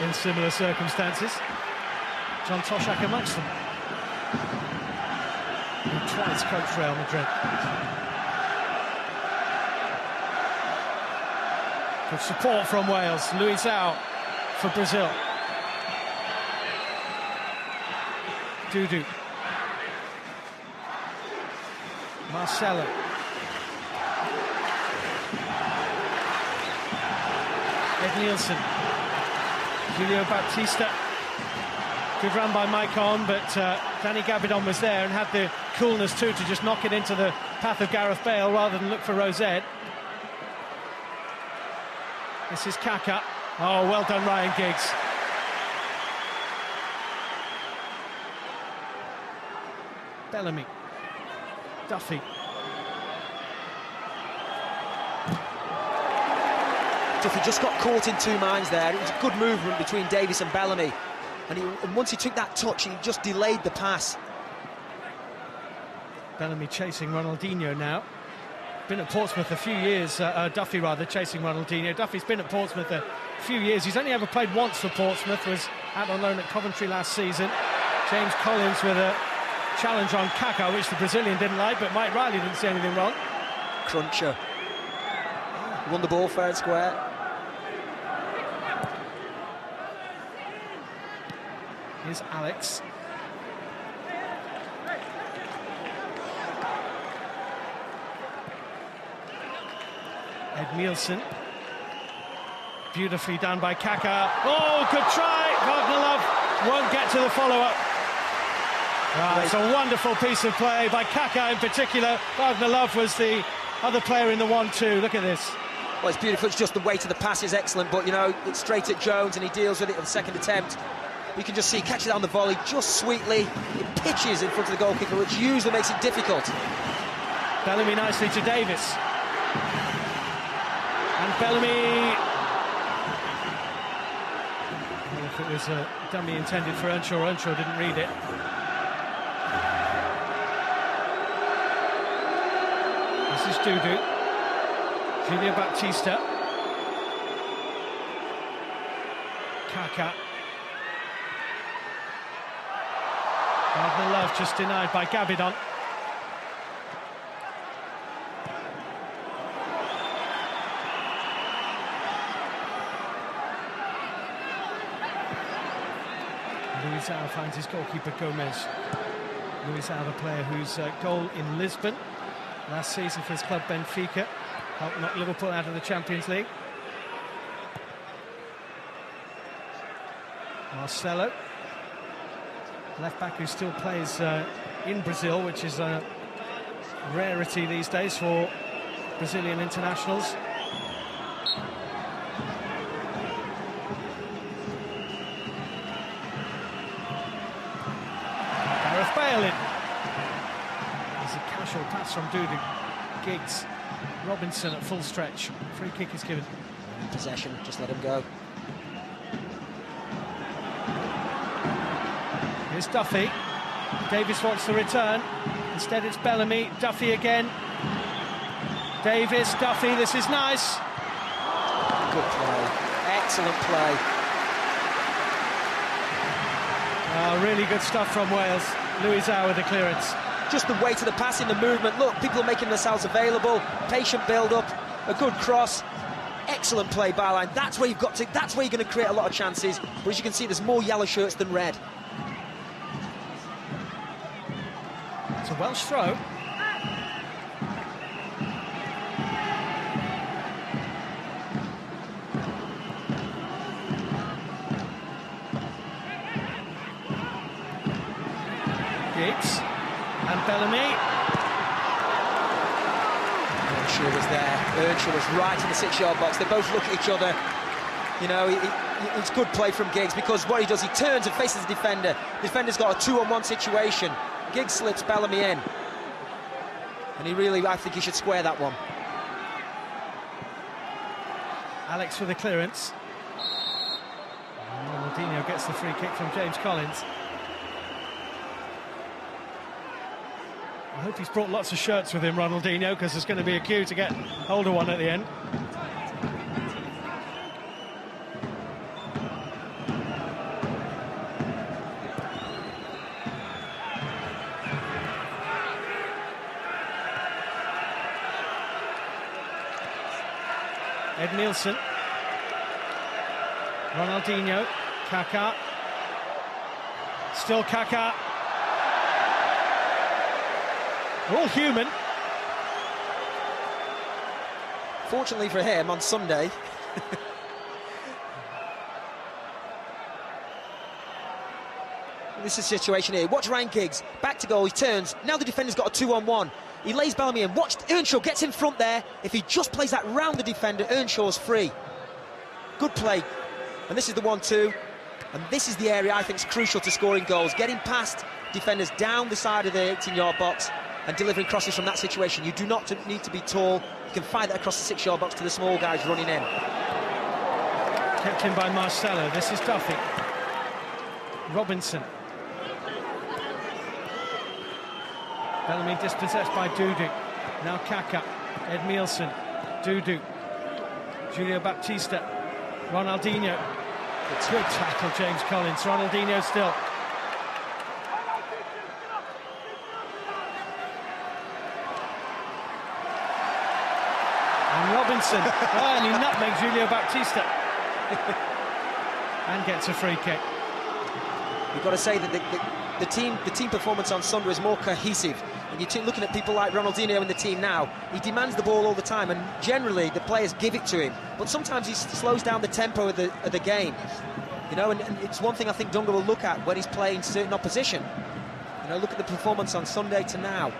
Speaker 1: in similar circumstances. John Toshak amongst them. Who twice coached Real Madrid. Good support from Wales. Luizão for Brazil. Dudu. Marcelo. Edmilson. Julio Baptista. Good run by Maicon, but Danny Gabidon was there and had the coolness too to just knock it into the path of Gareth Bale rather than look for Rosette. This is Kaka. Oh, well done, Ryan Giggs. Bellamy. Duffy.
Speaker 2: Duffy just got caught in two minds there. It was a good movement between Davies and Bellamy, and once he took that touch, he just delayed the pass.
Speaker 1: Bellamy chasing Ronaldinho now. Been at Portsmouth a few years, Duffy rather, chasing Ronaldinho. Duffy's been at Portsmouth a few years. He's only ever played once for Portsmouth, was out on loan at Coventry last season. James Collins with a challenge on Kaká, which the Brazilian didn't like, but Mike Riley didn't see anything wrong.
Speaker 2: Cruncher. Won the ball fair and square.
Speaker 1: Here's Alex. Ed Nielsen. Beautifully done by Kaká. Oh, good try! Wagner Love won't get to the follow-up. Right, it's a wonderful piece of play by Kaká in particular. Wagner Love was the other player in the 1-2. Look at this.
Speaker 2: Well, it's beautiful. It's just the weight of the pass is excellent, but, you know, it's straight at Jones and he deals with it on the second attempt. You can just see he catches it on the volley just sweetly. It pitches in front of the goalkeeper, which usually makes it difficult.
Speaker 1: Bellamy nicely to Davies. And Bellamy... Well, if it was a dummy intended for Earnshaw, Earnshaw didn't read it. This is Dudu. Julio Baptista. Kaká. Wagner Love just denied by Gabidon. Luizao finds his goalkeeper Gomez. Luizao, the player whose goal in Lisbon last season for his club Benfica helped knock Liverpool out of the Champions League. Marcelo, left back who still plays in Brazil, which is a rarity these days for Brazilian internationals. Gareth Bale in. There's a casual pass from Dudu. Giggs, Robinson at full stretch. Free kick is given.
Speaker 2: Possession, just let him go.
Speaker 1: Here's Duffy. Davies wants the return. Instead it's Bellamy. Duffy again. Davies, Duffy, this is nice.
Speaker 2: Good play. Excellent play.
Speaker 1: Really good stuff from Wales. Luizao with the clearance.
Speaker 2: Just the weight of the passing, the movement. Look, people are making themselves available. Patient build-up. A good cross. Excellent play, byline. That's where you've got to. That's where you're going to create a lot of chances. But as you can see, there's more yellow shirts than red.
Speaker 1: It's a Welsh throw. Giggs and Bellamy.
Speaker 2: Earnshaw was there. Earnshaw was right in the 6-yard box. They both look at each other. You know, it's good play from Giggs, because what he does, he turns and faces the defender. The defender's got a 2-on-1 situation. Giggs slips Bellamy in. And he really, I think he should square that one.
Speaker 1: Alex for the clearance. Ronaldinho gets the free kick from James Collins. I hope he's brought lots of shirts with him, Ronaldinho, because there's going to be a queue to get hold of one at the end. Ed Nielsen. Ronaldinho. Kaká. Still Kaká. All human.
Speaker 2: Fortunately for him, on Sunday, this is a situation here. Watch Ryan Giggs, back to goal, he turns. Now the defender's got a 2-on-1. He lays Bellamy in. Watch, Earnshaw gets in front there. If he just plays that round the defender, Earnshaw's free. Good play. And this is the 1-2. And this is the area I think is crucial to scoring goals. Getting past defenders down the side of the 18-yard box and delivering crosses from that situation. You do not need to be tall. You can fire that across the 6-yard box to the small guys running in.
Speaker 1: Kept in by Marcelo. This is Duffy. Robinson. Bellamy dispossessed by Dudu. Now Kaka. Edmilson. Dudu. Julio Baptista. Ronaldinho. Good tackle, James Collins. Ronaldinho still. And Robinson. Oh, and he nutmegs Julio Baptista. And gets a free kick.
Speaker 2: You've got to say that the team performance on Sunday is more cohesive. And you're looking at people like Ronaldinho in the team now, he demands the ball all the time, and generally the players give it to him. But sometimes he slows down the tempo of the game. You know, and it's one thing I think Dunga will look at when he's playing certain opposition. You know, look at the performance on Sunday to now.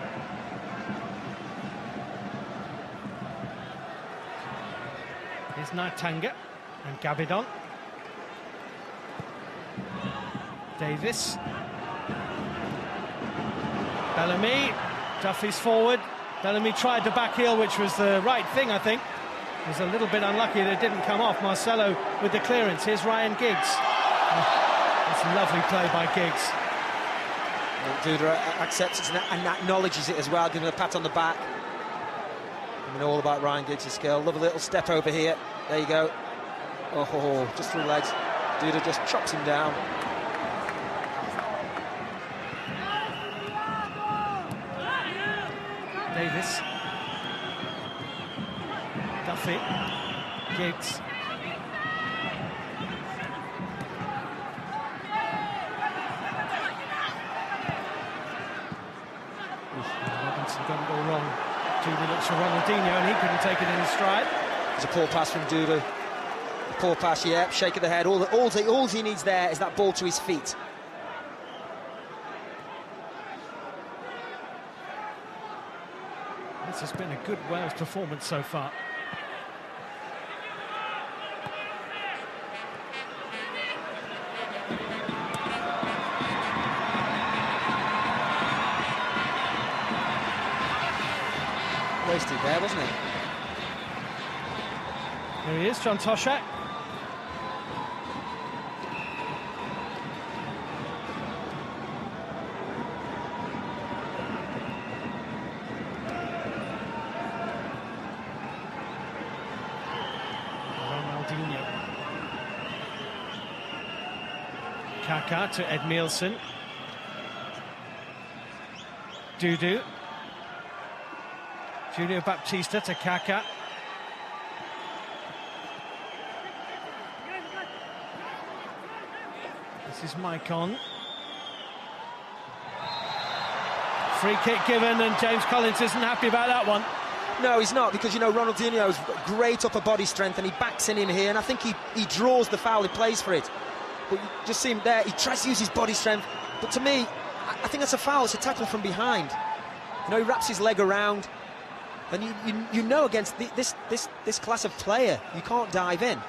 Speaker 1: Here's Naitanga and Gabidon. Davis. Bellamy. Duffy's forward. Bellamy tried the back heel, which was the right thing, I think. It was a little bit unlucky that it didn't come off. Marcelo with the clearance. Here's Ryan Giggs. That's a lovely play by Giggs.
Speaker 2: Well, Duda accepts it and acknowledges it as well, giving him a pat on the back. I mean, all about Ryan Giggs' skill. Love a little step over here. There you go. Oh, just through legs. Duda just chops him down.
Speaker 1: Davis. Duffy. Giggs. Robinson got it all wrong. Duda looks for Ronaldinho and he couldn't take it in his stride.
Speaker 2: It's a poor pass from Duda. A poor pass, yeah, shake of the head. All he needs there is that ball to his feet.
Speaker 1: This has been a good Wales performance so far.
Speaker 2: Wasted there, wasn't it?
Speaker 1: There he is, John Toshak. Ronaldinho. Kaka to Edmilson. Dudu. Julio Baptista to Kaka. This is Maicon. Free kick given, and James Collins isn't happy about that one.
Speaker 2: No, he's not, because, you know, Ronaldinho's great upper body strength and he backs in here, and I think he draws the foul, he plays for it. But you just see him there, he tries to use his body strength, but to me, I think that's a foul. It's a tackle from behind. You know, he wraps his leg around, and you know against this class of player, you can't dive in.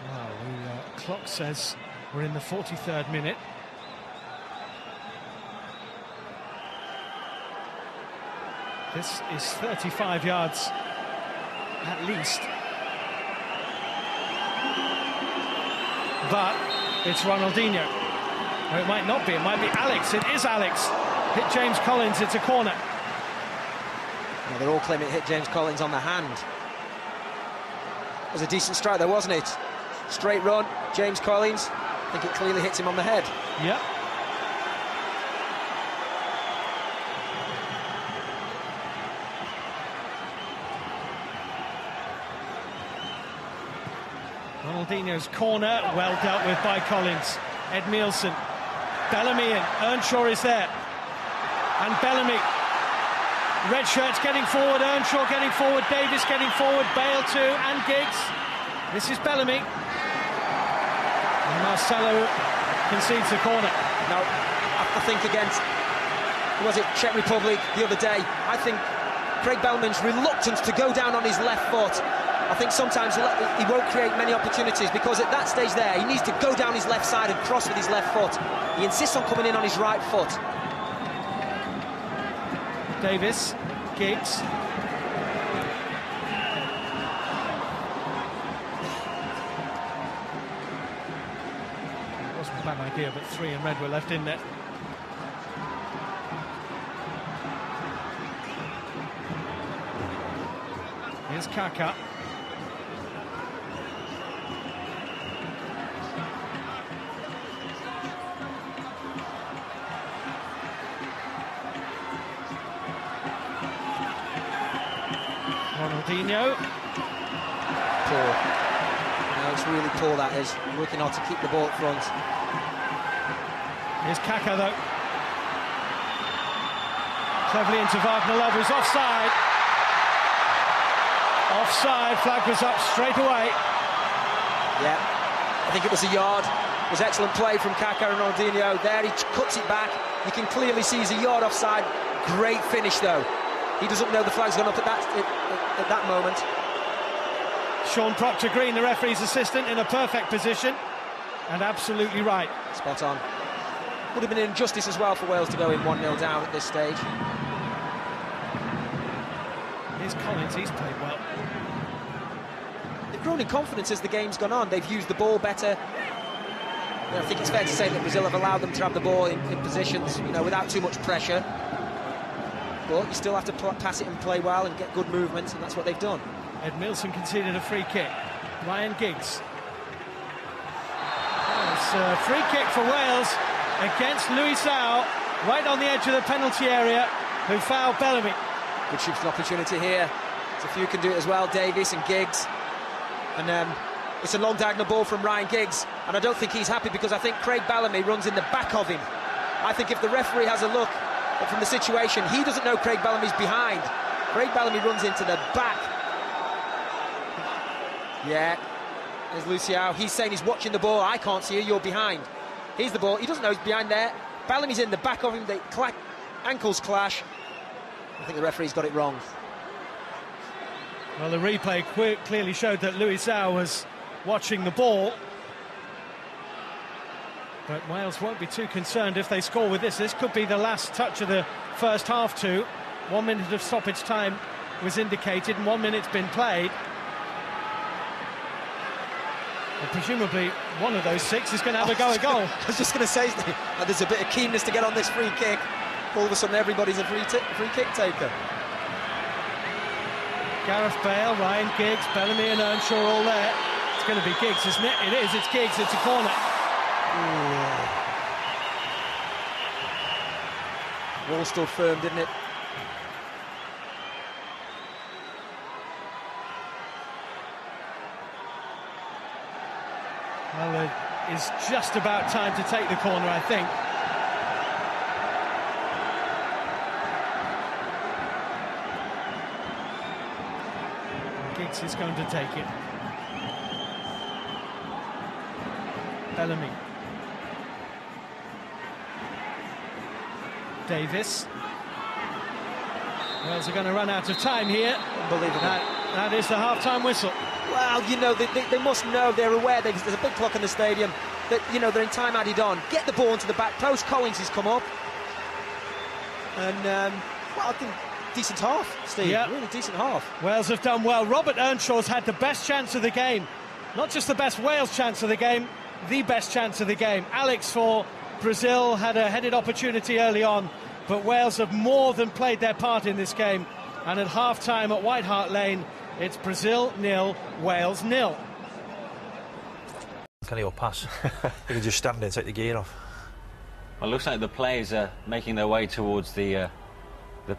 Speaker 1: Well, the clock says we're in the 43rd minute. This is 35 yards at least. But it's Ronaldinho. Or it might not be, it might be Alex. It is Alex. Hit James Collins, it's a corner.
Speaker 2: Well, they're all claiming it hit James Collins on the hand. It was a decent strike there, wasn't it? Straight run, James Collins. I think it clearly hits him on the head.
Speaker 1: Yep. Ronaldinho's corner, well dealt with by Collins. Edmilson. Bellamy in. Earnshaw is there. And Bellamy. Red shirts getting forward. Earnshaw getting forward. Davis getting forward. Bale too. And Giggs. This is Bellamy. And Marcelo concedes the corner.
Speaker 2: Now, I think against, was it Czech Republic the other day, I think Craig Bellman's reluctance to go down on his left foot, I think sometimes he won't create many opportunities, because at that stage there, he needs to go down his left side and cross with his left foot. He insists on coming in on his right foot.
Speaker 1: Davis, Giggs. bad idea, but 3 in red were left in there. Here's Kaka. Ronaldinho.
Speaker 2: Poor. No, it's really poor, that is. Working hard to keep the ball up front.
Speaker 1: Here's Kaka, though. Cleverly into Wagner Love, who's offside. Offside, flag was up straight away.
Speaker 2: Yeah, I think it was a yard. It was excellent play from Kaka and Ronaldinho. There, he cuts it back. You can clearly see he's a yard offside. Great finish, though. He doesn't know the flag's gone up at that moment.
Speaker 1: Sean Proctor-Green, the referee's assistant, in a perfect position, and absolutely right.
Speaker 2: Spot on. Would have been an injustice as well for Wales to go in 1-0 down at this stage.
Speaker 1: Here's Collins, he's played well.
Speaker 2: They've grown in confidence as the game's gone on. They've used the ball better. I think it's fair to say that Brazil have allowed them to have the ball in positions, without too much pressure. But you still have to pass it and play well and get good movement, and that's what they've done.
Speaker 1: Edmilson conceded a free kick. Ryan Giggs. It's a free kick for Wales against Luisao, right on the edge of the penalty area, who fouled Bellamy.
Speaker 2: Good shooting opportunity here. So a few can do it as well, Davies and Giggs. And it's a long diagonal ball from Ryan Giggs, and I don't think he's happy because I think Craig Bellamy runs in the back of him. I think if the referee has a look from the situation, he doesn't know Craig Bellamy's behind. Craig Bellamy runs into the back. Yeah, there's Luciao. He's saying he's watching the ball. I can't see you, you're behind. Here's the ball. He doesn't know he's behind there. Bellamy's in the back of him. They ankles clash. I think the referee's got it wrong.
Speaker 1: Well, the replay clearly showed that Luisao was watching the ball. But Wales won't be too concerned if they score with this. This could be the last touch of the first half too. 1 minute of stoppage time was indicated and 1 minute's been played. And presumably one of those 6 is going to have a go at goal.
Speaker 2: I was just going to say, there's a bit of keenness to get on this free kick. All of a sudden everybody's a free kick taker.
Speaker 1: Gareth Bale, Ryan Giggs, Bellamy and Earnshaw all there. It's going to be Giggs, isn't it? It is, it's Giggs, it's a corner.
Speaker 2: Wall stood firm, didn't it?
Speaker 1: Well, it is just about time to take the corner, I think. Giggs is going to take it. Bellamy. Davis. Wales are going to run out of time here.
Speaker 2: Unbelievable.
Speaker 1: That is the half-time whistle.
Speaker 2: Well, they must know, they're aware, there's a big clock in the stadium, that, they're in time added on. Get the ball into the back post, Collins has come up. And, well, I think decent half, Steve, really decent half.
Speaker 1: Wales have done well. Robert Earnshaw's had the best chance of the game. Not just the best Wales chance of the game, the best chance of the game. Alex for Brazil had a headed opportunity early on, but Wales have more than played their part in this game. And at half-time at White Hart Lane, it's Brazil 0, Wales 0.
Speaker 3: Can he pass? He can just stand there and take the gear off.
Speaker 4: Well, it looks like the players are making their way towards the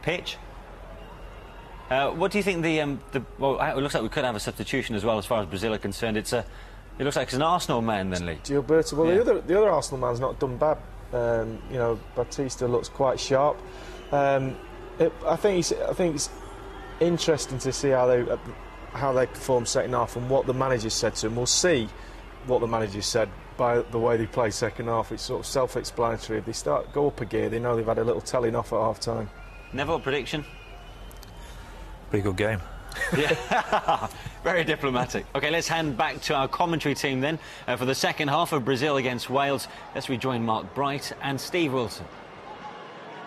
Speaker 4: pitch. What do you think well, it looks like we could have a substitution as well as far as Brazil are concerned. It looks like it's an Arsenal man then, Lee.
Speaker 5: Gilberto. Well, yeah. the other Arsenal man's not done bad. Batista looks quite sharp. I think it's interesting to see how they perform second half and what the manager said to them. We'll see what the manager said by the way they play second half. It's sort of self-explanatory. If they go up a gear, they know they've had a little telling off at half time.
Speaker 4: Neville, prediction?
Speaker 3: Pretty good game.
Speaker 4: Yeah, very diplomatic. OK, let's hand back to our commentary team then for the second half of Brazil against Wales. Let's rejoin Mark Bright and Steve Wilson.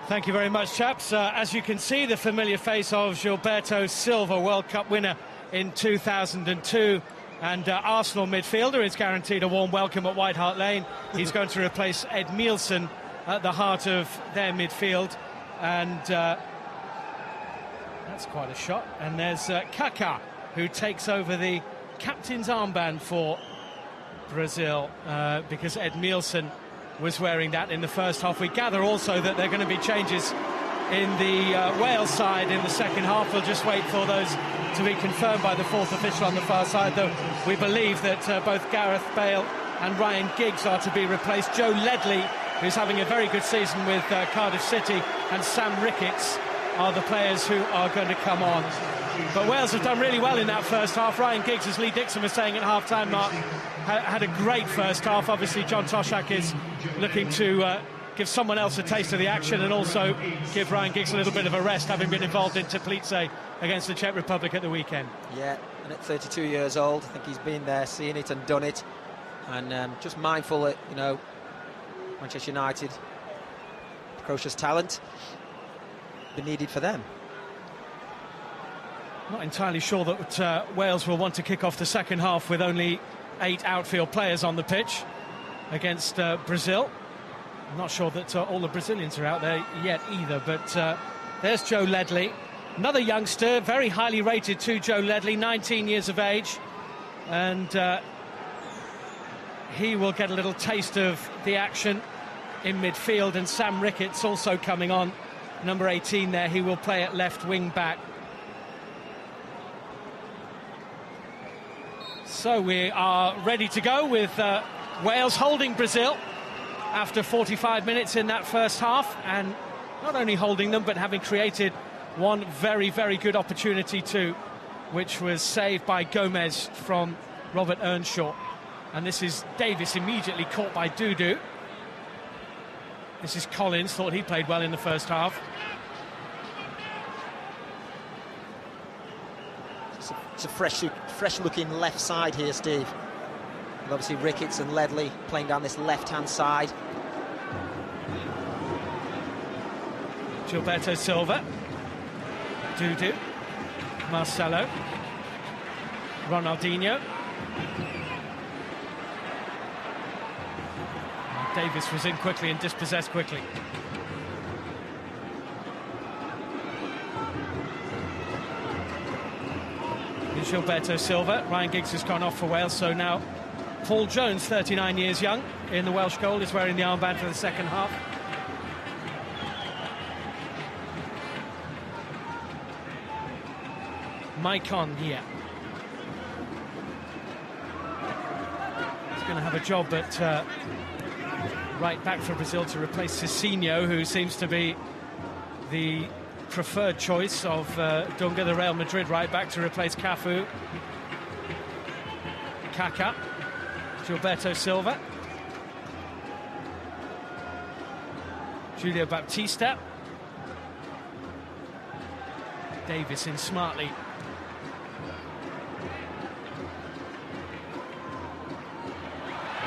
Speaker 1: Thank you very much, chaps. As you can see, the familiar face of Gilberto Silva, World Cup winner in 2002. And Arsenal midfielder is guaranteed a warm welcome at White Hart Lane. He's going to replace Ed Mielsen at the heart of their midfield. And that's quite a shot. And there's Kaká, who takes over the captain's armband for Brazil, because Ed Mielsen was wearing that in the first half. We gather also that there are going to be changes in the Wales side in the second half. We'll just wait for those to be confirmed by the fourth official on the far side, though we believe that both Gareth Bale and Ryan Giggs are to be replaced. Joe Ledley, who's having a very good season with Cardiff City, and Sam Ricketts are the players who are going to come on. But Wales have done really well in that first half. Ryan Giggs, as Lee Dixon was saying at half-time, Mark, had a great first half. Obviously, John Toshak is looking to give someone else a taste of the action and also give Ryan Giggs a little bit of a rest, having been involved in Teplice against the Czech Republic at the weekend.
Speaker 2: Yeah, and at 32 years old, I think he's been there, seen it and done it. And just mindful that, you know, Manchester United, precocious talent, be needed for them.
Speaker 1: Not entirely sure that Wales will want to kick off the second half with only 8 outfield players on the pitch against Brazil. I'm not sure that all the Brazilians are out there yet either, but there's Joe Ledley, another youngster, very highly rated too, Joe Ledley, 19 years of age, and he will get a little taste of the action in midfield. And Sam Ricketts also coming on, number 18 there, he will play at left wing back. So we are ready to go with Wales holding Brazil after 45 minutes in that first half, and not only holding them but having created one very, very good opportunity too, which was saved by Gomez from Robert Earnshaw. And this is Davis immediately caught by Dudu. This is Collins, thought he played well in the first half.
Speaker 2: It's a fresh-looking left side here, Steve. And obviously Ricketts and Ledley playing down this left-hand side.
Speaker 1: Gilberto Silva, Dudu, Marcelo, Ronaldinho. Davis was in quickly and dispossessed quickly. Gilberto Silva. Ryan Giggs has gone off for Wales, so now Paul Jones, 39 years young, in the Welsh goal, is wearing the armband for the second half. Maicon here. He's going to have a job at right back for Brazil to replace Cicinho, who seems to be the preferred choice of Dunga, the Real Madrid right back, to replace Cafu. Kaká, Gilberto Silva, Julio Baptista, Davis in smartly.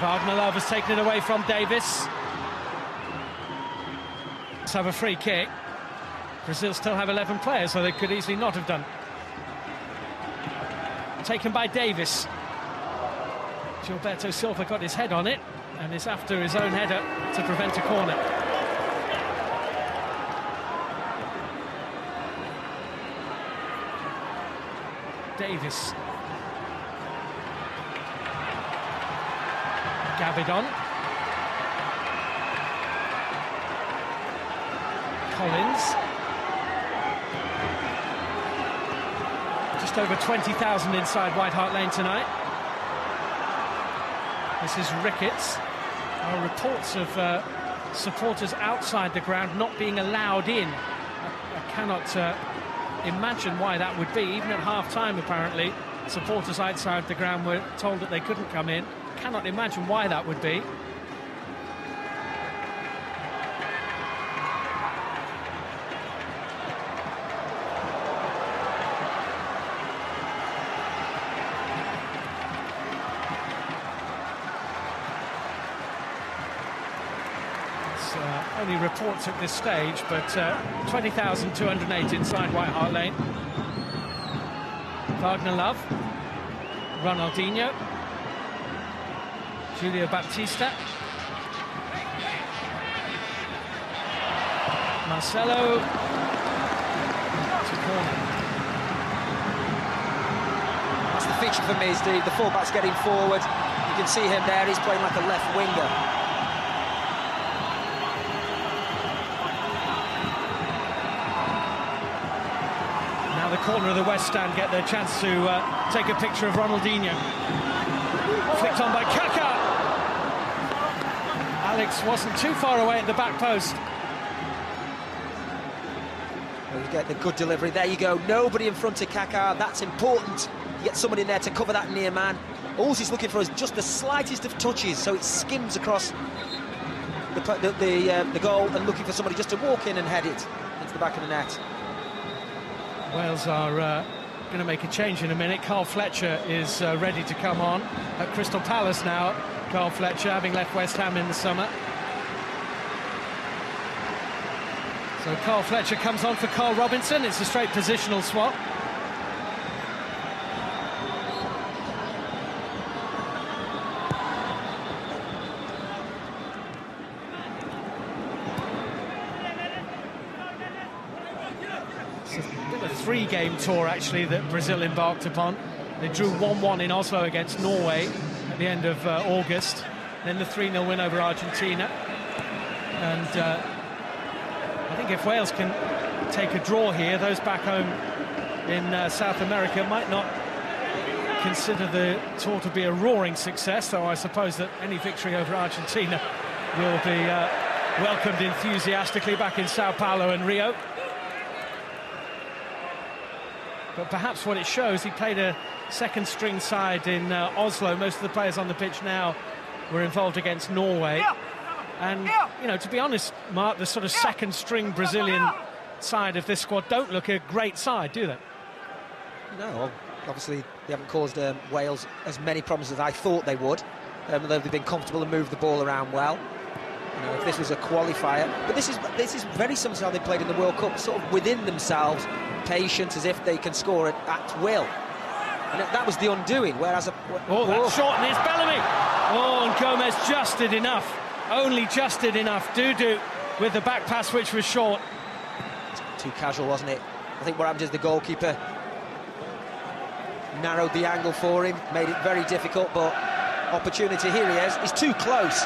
Speaker 1: Wagner Love has taken it away from Davis. Let's have a free kick. Brazil still have 11 players, so they could easily not have done. Taken by Davis. Gilberto Silva got his head on it and is after his own header to prevent a corner. Davis. Gabidon. Collins. Just over 20,000 inside White Hart Lane tonight. This is Ricketts. There are reports of supporters outside the ground not being allowed in. I cannot imagine why that would be. Even at half-time, apparently, supporters outside the ground were told that they couldn't come in. Cannot imagine why that would be. Only reports at this stage, but 20,208 inside White Hart Lane. Wagner Love. Ronaldinho. Julio Baptista. Marcelo to corner.
Speaker 2: That's the feature for me, Steve. The fullback's getting forward. You can see him there. He's playing like a left winger.
Speaker 1: Now the corner of the West Stand get their chance to take a picture of Ronaldinho. Flicked on by Kaká. Alex wasn't too far away at the back post.
Speaker 2: Well, you get the good delivery. There you go. Nobody in front of Kaká. That's important. You get somebody in there to cover that near man. All he's looking for is just the slightest of touches, so it skims across the goal, and looking for somebody just to walk in and head it into the back of the net.
Speaker 1: Wales are going to make a change in a minute. Carl Fletcher is ready to come on at Crystal Palace now. Carl Fletcher, having left West Ham in the summer. So Carl Fletcher comes on for Carl Robinson. It's a straight positional swap. Three-game tour, actually, that Brazil embarked upon. They drew 1-1 in Oslo against Norway at the end of August. Then the 3-0 win over Argentina. And I think if Wales can take a draw here, those back home in South America might not consider the tour to be a roaring success, though I suppose that any victory over Argentina will be welcomed enthusiastically back in Sao Paulo and Rio. But perhaps what it shows, he played a second-string side in Oslo. Most of the players on the pitch now were involved against Norway. And, you know, to be honest, Mark, the sort of second-string Brazilian side of this squad don't look a great side, do they?
Speaker 2: No, obviously they haven't caused Wales as many problems as I thought they would. Although they've been comfortable and moved the ball around well. You know, if this was a qualifier, but this is very similar to how they played in the World Cup, sort of within themselves, patient, as if they can score it at will. And that was the undoing. Whereas
Speaker 1: that's short, and it's Bellamy. Oh, and Gomez just did enough. Only just did enough. Dudu with the back pass, which was short.
Speaker 2: Too casual, wasn't it? I think what happened is the goalkeeper narrowed the angle for him, made it very difficult, but opportunity, here he is. He's too close.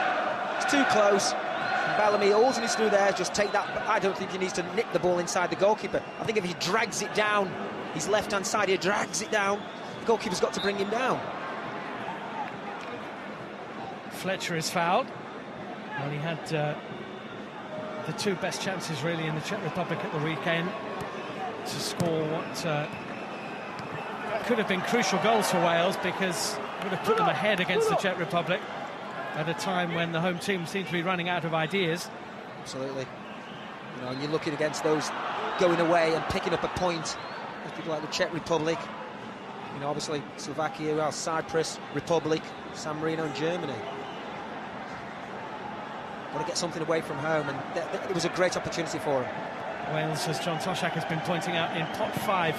Speaker 2: It's too close. And Bellamy, all he needs to do there is just take that. I don't think he needs to nick the ball inside the goalkeeper. I think if he drags it down, his left-hand side here drags it down, the goalkeeper's got to bring him down.
Speaker 1: Fletcher is fouled. Well, he had the two best chances, really, in the Czech Republic at the weekend to score what could have been crucial goals for Wales, because it would have put them ahead against the Czech Republic at a time when the home team seemed to be running out of ideas.
Speaker 2: Absolutely. You know, and you're looking against those going away and picking up a point, people like the Czech Republic, you know, obviously Slovakia, well, Cyprus, Republic, San Marino and Germany. Got to get something away from home, and it was a great opportunity for him.
Speaker 1: Wales, as John Toshak has been pointing out, in pot 5,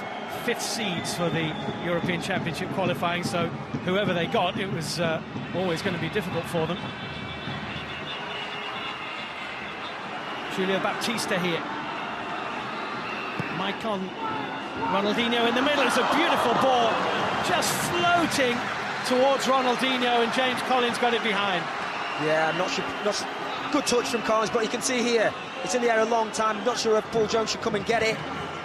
Speaker 1: 5th seeds for the European Championship qualifying, so whoever they got, it was always going to be difficult for them. Julio Baptista here. Maicon, Ronaldinho in the middle. It's a beautiful ball, just floating towards Ronaldinho, and James Collins got it behind.
Speaker 2: Yeah, I'm not sure. Good touch from Collins, but you can see here, it's in the air a long time. I'm not sure if Paul Jones should come and get it.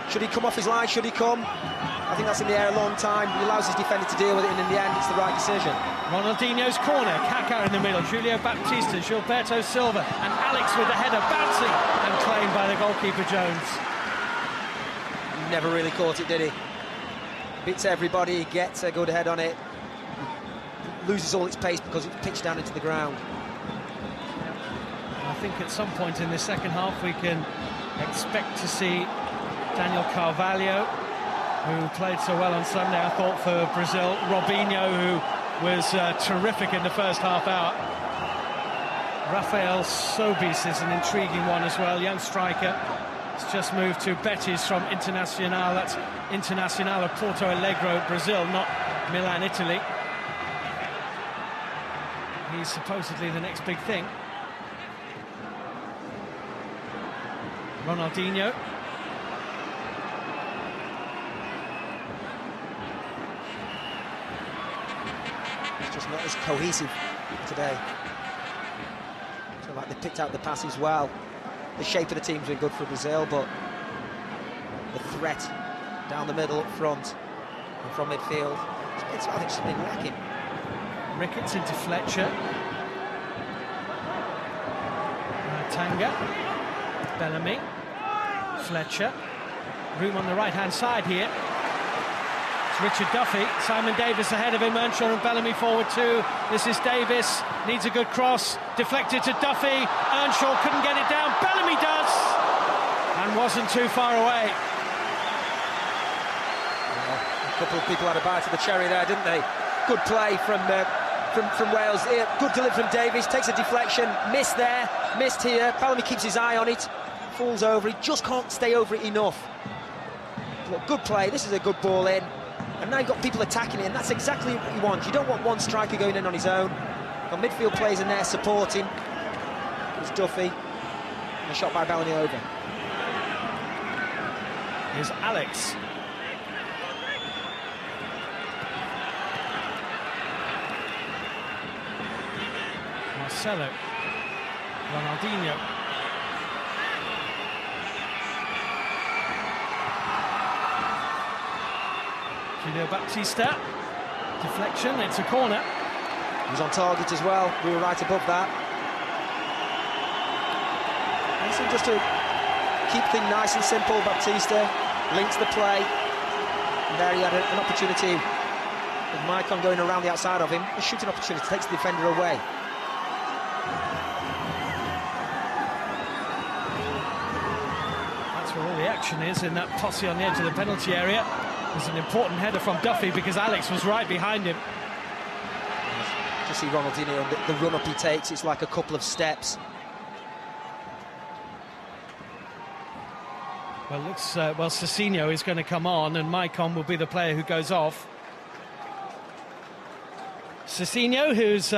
Speaker 2: Should he come off his line? Should he come? I think that's in the air a long time. He allows his defender to deal with it, and in the end, it's the right decision.
Speaker 1: Ronaldinho's corner, Kaká in the middle, Julio Baptista, Gilberto Silva, and Alex with the header bouncing and claimed by the goalkeeper Jones.
Speaker 2: Never really caught it, did he? Beats everybody, gets a good head on it, loses all its pace because it's pitched down into the ground.
Speaker 1: I think at some point in the second half we can expect to see Daniel Carvalho, who played so well on Sunday, I thought, for Brazil. Robinho, who was terrific in the first half hour. Rafael Sobis is an intriguing one as well, young striker. It's just moved to Betis from Internacional. That's Internacional of Porto Alegre, Brazil, not Milan, Italy. He's supposedly the next big thing. Ronaldinho.
Speaker 2: It's just not as cohesive today. So like they picked out the passes well. The shape of the team's been good for Brazil, but the threat down the middle, up front, and from midfield, I think it's been lacking.
Speaker 1: Ricketts into Fletcher. Tanga. Bellamy. Fletcher. Room on the right-hand side here. It's Richard Duffy. Simon Davis ahead of him. Earnshaw and Bellamy forward too. This is Davis. Needs a good cross. Deflected to Duffy. Earnshaw couldn't get it down. Bellamy does! And wasn't too far away.
Speaker 2: Well, a couple of people had a bite of the cherry there, didn't they? Good play from Wales. Good delivery from Davis. Takes a deflection. Missed there. Missed here. Bellamy keeps his eye on it. Falls over. He just can't stay over it enough. Look, good play. This is a good ball in. And now you've got people attacking it, and that's exactly what you want. You don't want one striker going in on his own. Got midfield players in there supporting. There's Duffy. And a shot by Bellamy over.
Speaker 1: Here's Alex. Marcelo. Ronaldinho. Julio Baptista. Deflection, it's a corner.
Speaker 2: He was on target as well. We were right above that. And just to keep things nice and simple, Baptista links the play. And there he had an opportunity with Maicon going around the outside of him. A shooting opportunity, takes the defender away.
Speaker 1: That's where all the action is, in that posse on the edge of the penalty area. There's an important header from Duffy because Alex was right behind him.
Speaker 2: Just see Ronaldinho, the run-up he takes, it's like a couple of steps.
Speaker 1: Well, looks well, Cicinho is going to come on, and Maicon will be the player who goes off. Cicinho, who's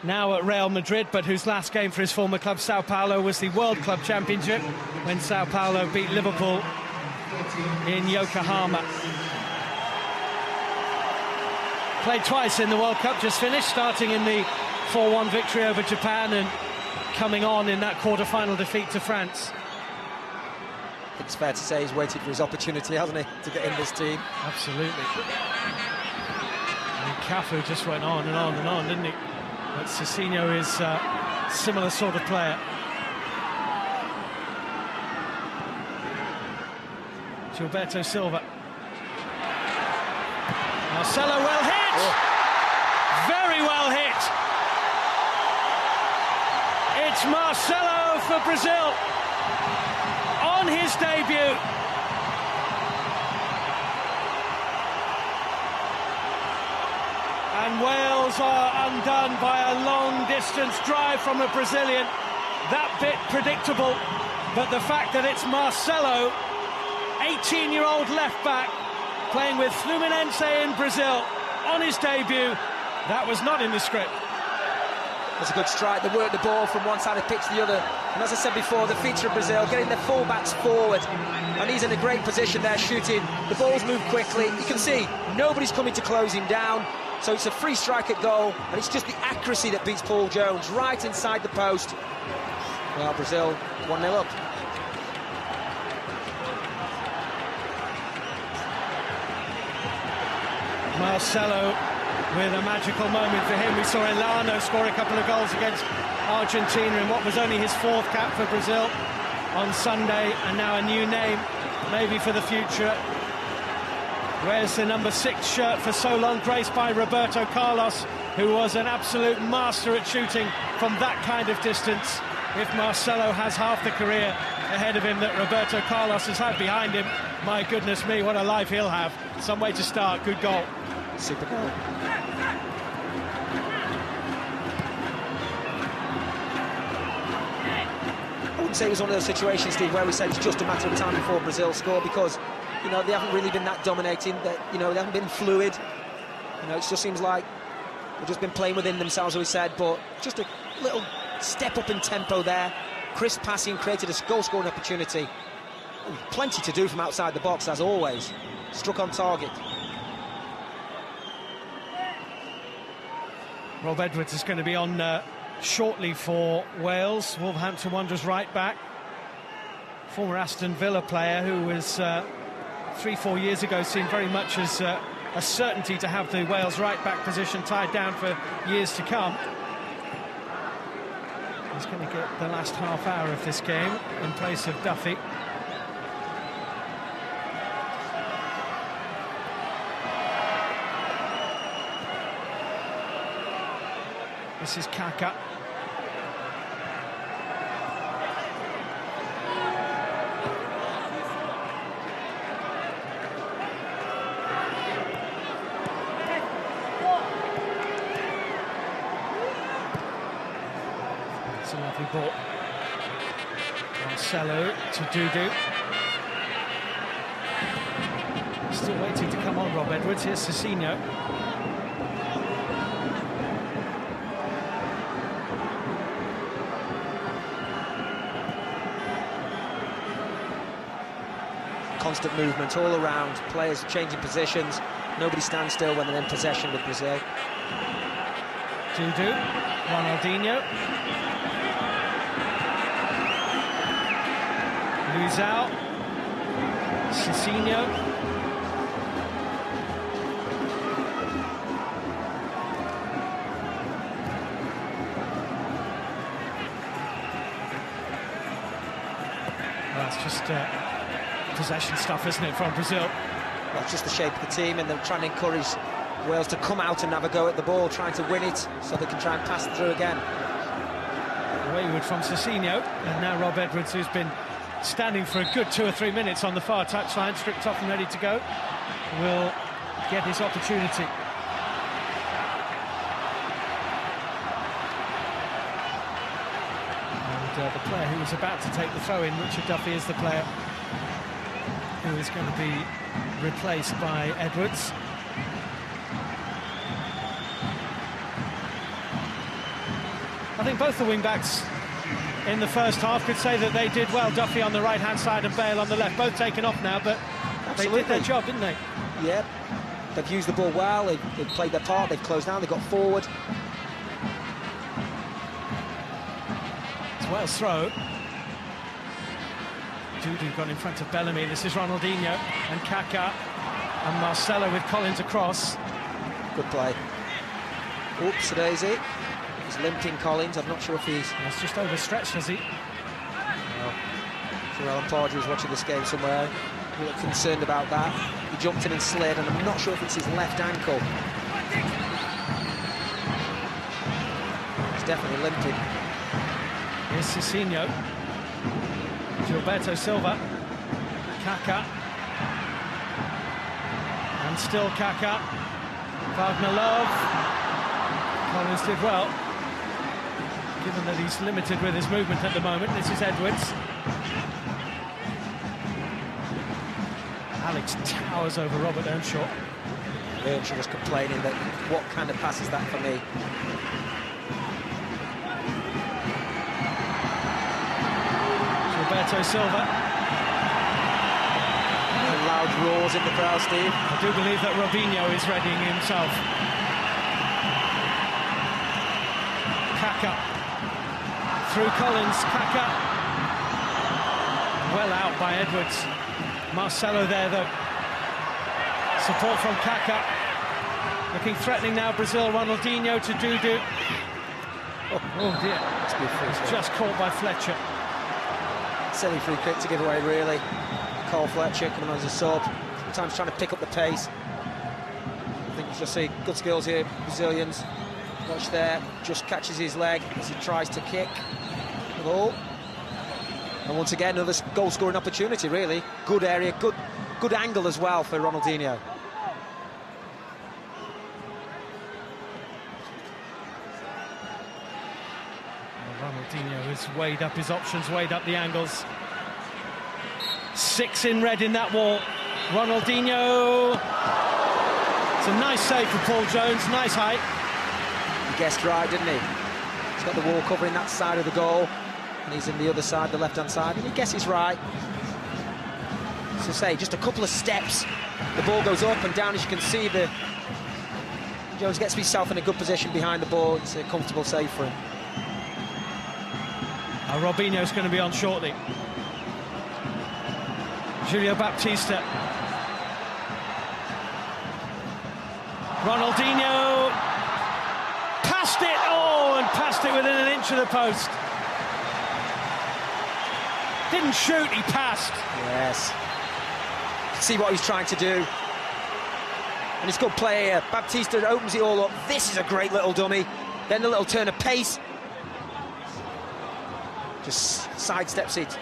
Speaker 1: now at Real Madrid, but whose last game for his former club, Sao Paulo, was the World Club Championship, when Sao Paulo beat Liverpool in Yokohama. Played twice in the World Cup, just finished, starting in the 4-1 victory over Japan and coming on in that quarter-final defeat to France.
Speaker 2: I think it's fair to say he's waited for his opportunity, hasn't he, to get in this team?
Speaker 1: Absolutely. And Cafu just went on and on and on, didn't he? But Cicinho is a similar sort of player. Gilberto Silva. Marcelo, well hit!
Speaker 2: Oh.
Speaker 1: Very well hit! It's Marcelo for Brazil on his debut. And Wales are undone by a long-distance drive from a Brazilian. That bit predictable, but the fact that it's Marcelo, 18-year-old left-back, playing with Fluminense in Brazil on his debut, that was not in the script.
Speaker 2: That's a good strike. They work the ball from one side of the pitch to the other. And as I said before, the feature of Brazil, getting their full-backs forward. And he's in a great position there, shooting. The balls move quickly. You can see nobody's coming to close him down. So it's a free strike at goal. And it's just the accuracy that beats Paul Jones, right inside the post. Well, Brazil 1-0 up.
Speaker 1: Marcelo with a magical moment for him. We saw Elano score a couple of goals against Argentina in what was only his 4th cap for Brazil on Sunday, and now a new name maybe for the future. Wears the number 6 shirt for so long, graced by Roberto Carlos, who was an absolute master at shooting from that kind of distance. If Marcelo has half the career ahead of him that Roberto Carlos has had behind him, my goodness me, what a life he'll have. Some way to start. Good goal.
Speaker 2: Super goal. wouldn't say it was one of those situations, Steve, where we said it's just a matter of time before Brazil score, because, you know, they haven't really been that dominating, that, you know, they haven't been fluid. You know, it just seems like they've just been playing within themselves, as we said, but just a little step up in tempo there. Crisp passing created a goal-scoring opportunity. Plenty to do from outside the box, as always. Struck on target.
Speaker 1: Rob Edwards is going to be on shortly for Wales. Wolverhampton Wanderers right back. Former Aston Villa player who was 3-4 years ago seen very much as a certainty to have the Wales right back position tied down for years to come. He's going to get the last half hour of this game in place of Duffy. This is Kaka. It's a lovely ball. Marcelo to Dudu. Still waiting to come on, Rob Edwards. Here's Cicinho.
Speaker 2: Constant movement all around, players changing positions. Nobody stands still when they're in possession with Brazil.
Speaker 1: Dudu, Ronaldinho. Luizão. Cicinho. Well, that's just possession stuff, isn't it, from Brazil?
Speaker 2: Well, it's just the shape of the team, and they're trying to encourage Wales to come out and have a go at the ball, trying to win it so they can try and pass it through again.
Speaker 1: Wayward from Cicinho, and now Rob Edwards, who's been standing for a good 2 or 3 minutes on the far touchline, stripped off and ready to go, will get his opportunity. And the player who was about to take the throw-in, Richard Duffy, is the player who is going to be replaced by Edwards. I think both the wing-backs in the first half could say that they did well. Duffy on the right-hand side and Bale on the left, both taken off now, but Absolutely. They did their job, didn't they?
Speaker 2: Yeah, they've used the ball well, they've played their part, they've closed down, they've got forward.
Speaker 1: It's Wales' throw. Dudu got in front of Bellamy. This is Ronaldinho and Kaka and Marcelo with Collins across.
Speaker 2: Good play. Oops, Daisy. He's limping Collins. I'm not sure if he's...
Speaker 1: That's just overstretched, has he?
Speaker 2: Well, sure Alan Pardew is watching this game somewhere. A little concerned about that. He jumped in and slid, and I'm not sure if it's his left ankle. He's definitely limping.
Speaker 1: Here's Cicinho. Gilberto Silva, Kaka, and still Kaka. Wagner Love. Collins did well, given that he's limited with his movement at the moment. This is Edwards. Alex towers over Robert Earnshaw.
Speaker 2: Earnshaw was complaining that what kind of pass is that for me?
Speaker 1: Gilberto Silva.
Speaker 2: And loud roars in the crowd, Steve.
Speaker 1: I do believe that Robinho is readying himself. Kaka. Through Collins, Kaka. Well out by Edwards. Marcelo there, though. Support from Kaka. Looking threatening now, Brazil. Ronaldinho to Dudu. Oh dear. It's just caught by Fletcher.
Speaker 2: Silly free kick to give away, really. Cole Fletcher coming on as a sub, sometimes trying to pick up the pace. I think you just see good skills here, Brazilians. Watch there, just catches his leg as he tries to kick the ball. And once again, another goal-scoring opportunity, really. Good area, good angle as well for Ronaldinho.
Speaker 1: Ronaldinho has weighed up his options, weighed up the angles. 6 in red in that wall. Ronaldinho. It's a nice save for Paul Jones, nice height.
Speaker 2: He guessed right, didn't he? He's got the wall covering that side of the goal, and he's in the other side, the left-hand side, and he guesses right. So say, just a couple of steps, the ball goes up and down, as you can see. Jones gets himself in a good position behind the ball. It's a comfortable save for him.
Speaker 1: Robinho's going to be on shortly. Julio Baptista. Ronaldinho passed it, and passed it within an inch of the post. Didn't shoot, he passed.
Speaker 2: Yes. See what he's trying to do. And it's good play here. Baptista opens it all up. This is a great little dummy. Then the little turn of pace. Just sidesteps it.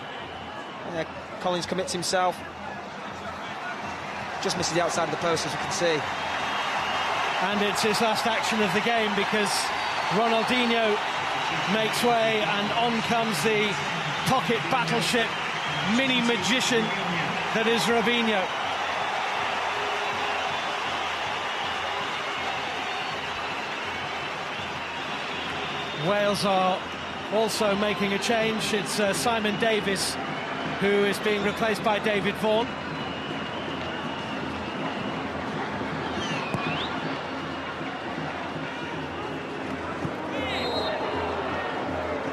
Speaker 2: Collins commits himself. Just misses the outside of the post, as you can see.
Speaker 1: And it's his last action of the game, because Ronaldinho makes way, and on comes the pocket battleship mini magician that is Robinho. Wales are also making a change. It's Simon Davies who is being replaced by David Vaughan.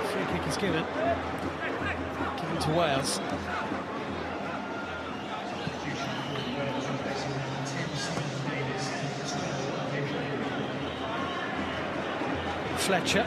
Speaker 1: Free kick is given to Wales. Fletcher.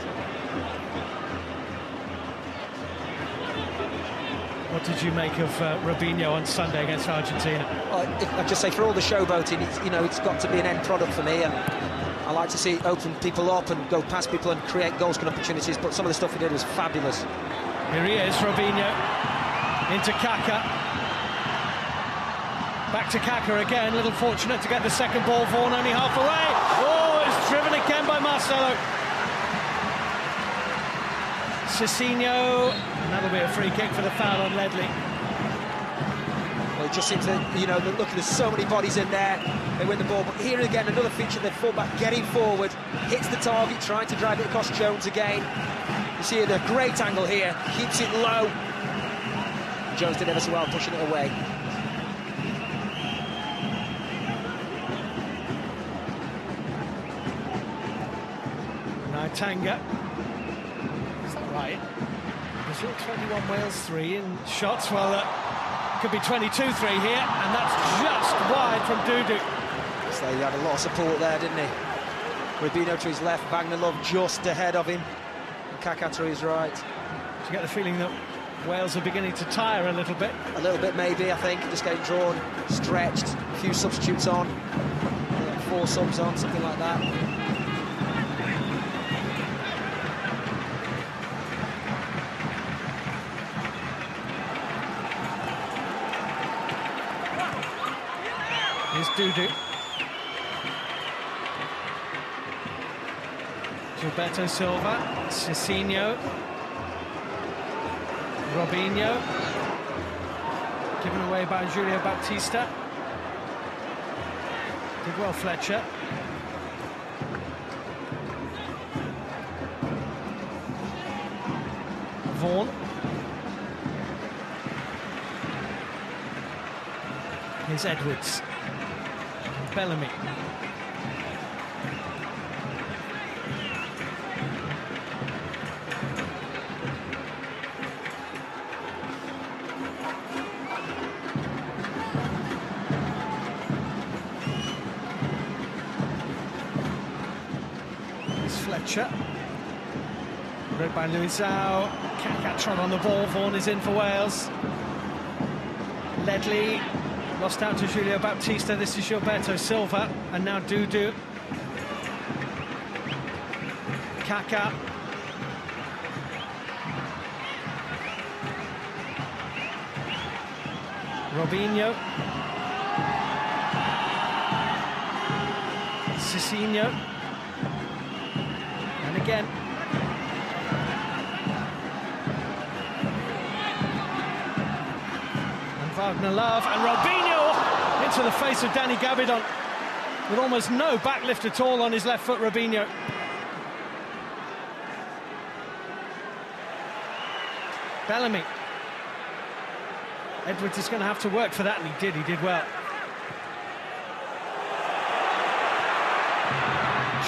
Speaker 1: What did you make of Robinho on Sunday against Argentina?
Speaker 2: Well, I'd just say, for all the showboating, it's got to be an end product for me, and I like to see it open people up and go past people and create goal-scoring opportunities, but some of the stuff he did was fabulous.
Speaker 1: Here he is, Robinho, into Kaka. Back to Kaka again, a little fortunate to get the second ball. Vaughan only half away. Oh, it's driven again by Marcelo. Cicinho, and that'll be a free kick for the foul on Ledley.
Speaker 2: Well, it just seems that, look, there's so many bodies in there. They win the ball, but here again, another feature, the fullback getting forward, hits the target, trying to drive it across Jones again. You see it at a great angle here, keeps it low. Jones did ever so well, pushing it away.
Speaker 1: Tanga. Is that right? Brazil 21, Wales 3 in shots. Well, could be 22-3 here, and that's just wide from Dudu.
Speaker 2: So he had a lot of support there, didn't he? Robinho to his left, Wagner Love just ahead of him, and Kaka to his right.
Speaker 1: Do you get the feeling that Wales are beginning to tire a little bit?
Speaker 2: A little bit, maybe, I think. Just getting drawn, stretched, a few substitutes on, 4 subs on, something like that.
Speaker 1: Here's Dudu. Gilberto Silva, Cicinho, Robinho, given away by Julio Baptista. Did well, Fletcher. Vaughan. Here's Edwards. Bellamy. Here's Fletcher. Read by Luizao. Kaka trod on the ball. Vaughan is in for Wales. Ledley. Lost out to Julio Baptista. This is Gilberto Silva, and now Dudu. Kaka. Robinho. Cicinho. And again. Wagner Love and Robinho into the face of Danny Gabidon with almost no backlift at all on his left foot. Robinho. Bellamy. Edwards is going to have to work for that, and he did well.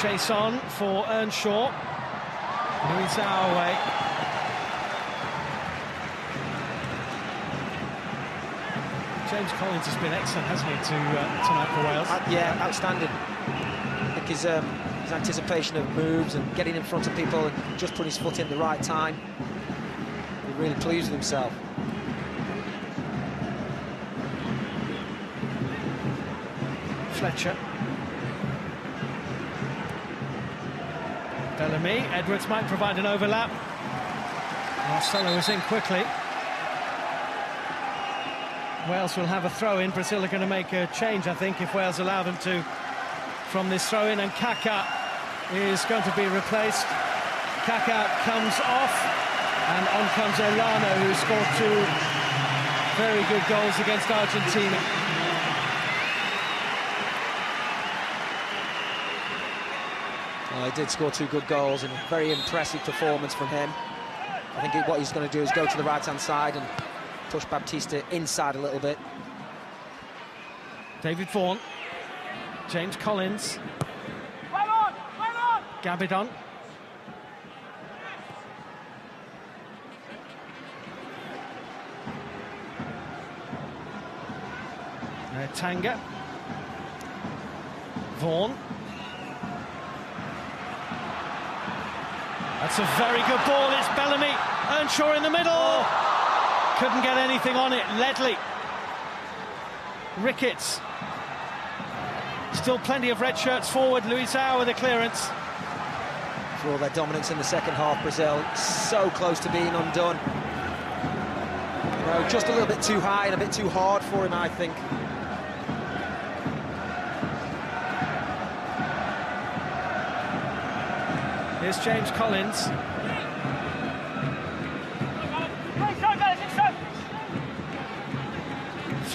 Speaker 1: Chase on for Earnshaw. Luizao away. James Collins has been excellent, hasn't he, tonight for Wales?
Speaker 2: Yeah, outstanding. I think his anticipation of moves and getting in front of people and just putting his foot in the right time. He's really pleased with himself.
Speaker 1: Fletcher. Bellamy. Edwards might provide an overlap. Marcelo was in quickly. Wales will have a throw-in. Brazil are going to make a change, I think, if Wales allow them to, from this throw-in. And Kaká is going to be replaced. Kaká comes off, and on comes Elano, who scored 2 very good goals against Argentina.
Speaker 2: Well, he did score 2 good goals, and a very impressive performance from him. I think what he's going to do is go to the right-hand side and push Baptista inside a little bit.
Speaker 1: David Vaughan. James Collins. Gabidon. Tanga. Vaughan. That's a very good ball. It's Bellamy. Earnshaw in the middle. Couldn't get anything on it. Ledley. Ricketts. Still plenty of red shirts forward. Luizao with a clearance.
Speaker 2: For all their dominance in the second half, Brazil so close to being undone. You know, just a little bit too high and a bit too hard for him, I think.
Speaker 1: Here's James Collins.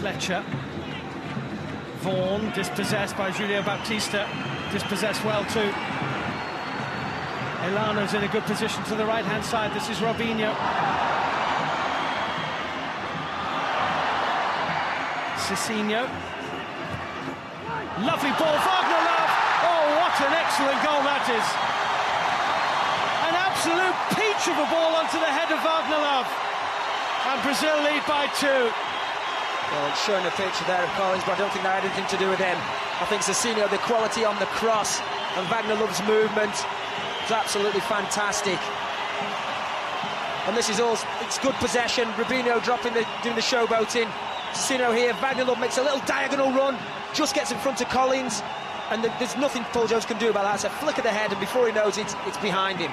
Speaker 1: Fletcher. Vaughan, dispossessed by Julio Baptista. Dispossessed well too. Elano's in a good position to the right-hand side. This is Robinho. Cicinho. Lovely ball, Wagner Love. Oh, what an excellent goal that is. An absolute peach of a ball onto the head of Wagner Love. And Brazil lead by 2.
Speaker 2: Well, it's showing a picture there of Collins, but I don't think that had anything to do with him. I think Cicinho, the quality on the cross and Wagner Love's movement is absolutely fantastic. And this is all, it's good possession. Robinho doing the showboating. Cicinho here, Wagner Love makes a little diagonal run, just gets in front of Collins, and there's nothing Paul Jones can do about that. It's a flick of the head, and before he knows it, it's behind him.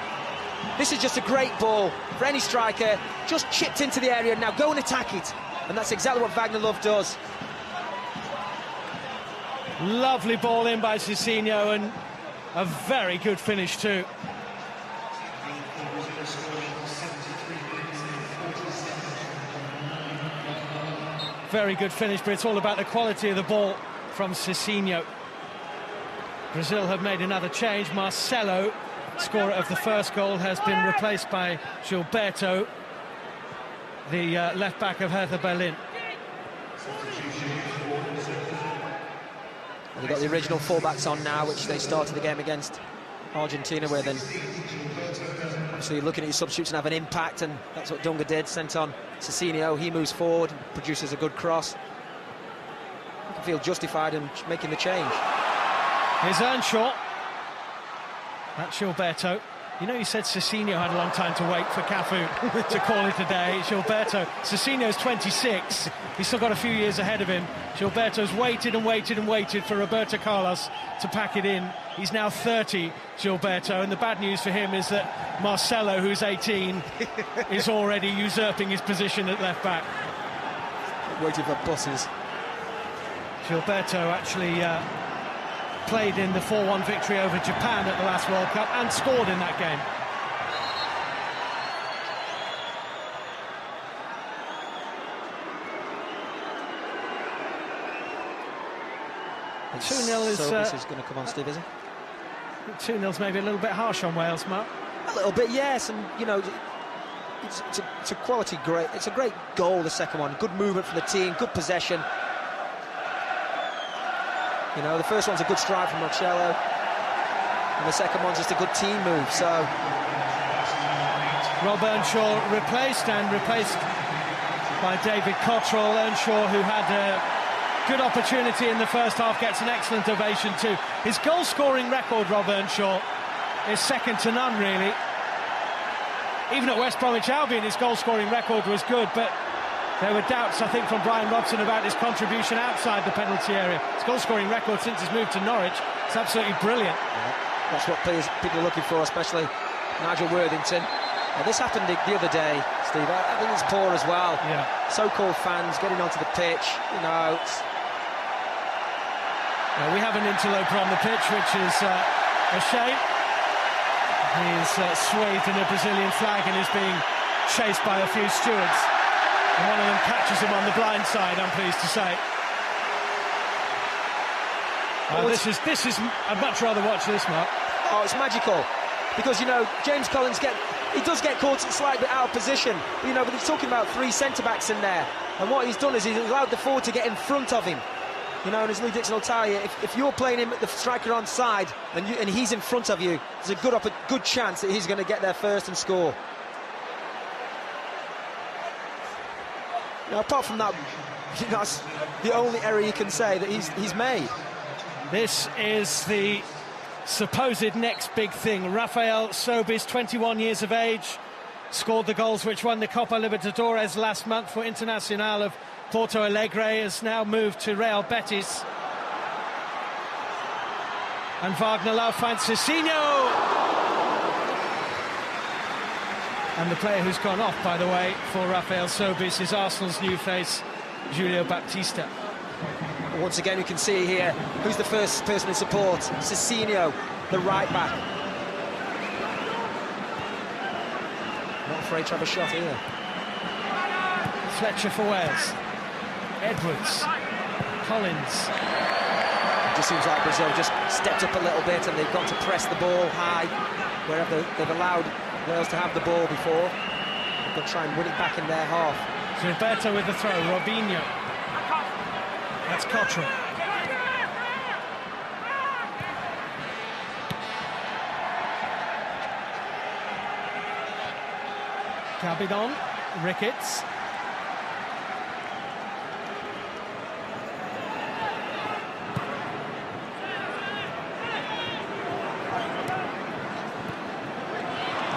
Speaker 2: This is just a great ball for any striker, just chipped into the area, now go and attack it. And that's exactly what Wagner Love does.
Speaker 1: Lovely ball in by Cicinho, and a very good finish too. Very good finish, but it's all about the quality of the ball from Cicinho. Brazil have made another change. Marcelo, scorer of the first goal, has been replaced by Gilberto, the left-back of Hertha Berlin.
Speaker 2: They've got the original fullbacks on now, which they started the game against Argentina with, and obviously you're looking at your substitutes and have an impact, and that's what Dunga did, sent on Cicinho. He moves forward, produces a good cross. You can feel justified in making the change.
Speaker 1: Here's Earnshaw. That's Gilberto. You know, you said Cicinho had a long time to wait for Cafu to call it a day. It's Gilberto. Cicinho's 26. He's still got a few years ahead of him. Gilberto's waited and waited and waited for Roberto Carlos to pack it in. He's now 30, Gilberto, and the bad news for him is that Marcelo, who's 18, is already usurping his position at left-back.
Speaker 2: Waiting for buses.
Speaker 1: Gilberto actually played in the 4-1 victory over Japan at the last World Cup and scored in that game. 2-0 is...
Speaker 2: This is going to come on, Steve, is it?
Speaker 1: 2-0's maybe a little bit harsh on Wales, Mark.
Speaker 2: A little bit, yes, and you know, it's a quality great. It's a great goal, the second one. Good movement from the team, good possession. You know, the first one's a good stride from Marcelo, and the second one's just a good team move. So,
Speaker 1: Rob Earnshaw replaced by David Cottrell. Earnshaw, who had a good opportunity in the first half, gets an excellent ovation too. His goal-scoring record, Rob Earnshaw, is second to none, really. Even at West Bromwich Albion, his goal-scoring record was good, but there were doubts, I think, from Brian Robson about his contribution outside the penalty area. His goal-scoring record since he's moved to Norwich is absolutely brilliant.
Speaker 2: Yeah, that's what people are looking for, especially Nigel Worthington. Now, this happened the other day, Steve. I think it's poor as well.
Speaker 1: Yeah.
Speaker 2: So-called fans getting onto the pitch, you know.
Speaker 1: We have an interloper on the pitch, which is a shame. He's swathed in a Brazilian flag and is being chased by a few stewards. And one of them catches him on the blind side, I'm pleased to say. This is I'd much rather watch this, Mark.
Speaker 2: Oh, it's magical. Because, you know, James Collins does get caught slightly out of position. You know, but he's talking about 3 centre-backs in there. And what he's done is he's allowed the forward to get in front of him. You know, and as Lee Dixon will tell you, if you're playing him at the striker on side and he's in front of you, there's a good chance that he's going to get there first and score. Now, apart from that, that's the only error you can say that he's made.
Speaker 1: This is the supposed next big thing. Rafael Sobis, 21 years of age, scored the goals which won the Copa Libertadores last month for Internacional of Porto Alegre, has now moved to Real Betis. And Wagner Love finds Cicinho. And the player who's gone off, by the way, for Rafael Sobis is Arsenal's new face, Julio Baptista.
Speaker 2: Once again, you can see here who's the first person in support. Cicinho, the right back. Not afraid to have a shot here.
Speaker 1: Fletcher for Wales. Edwards. Collins.
Speaker 2: It just seems like Brazil just stepped up a little bit and they've got to press the ball high wherever they've allowed Wales to have the ball before. They'll try and win it back in their half.
Speaker 1: Gilberto with the throw. Robinho. That's Cottrell. Cabidon. Ricketts.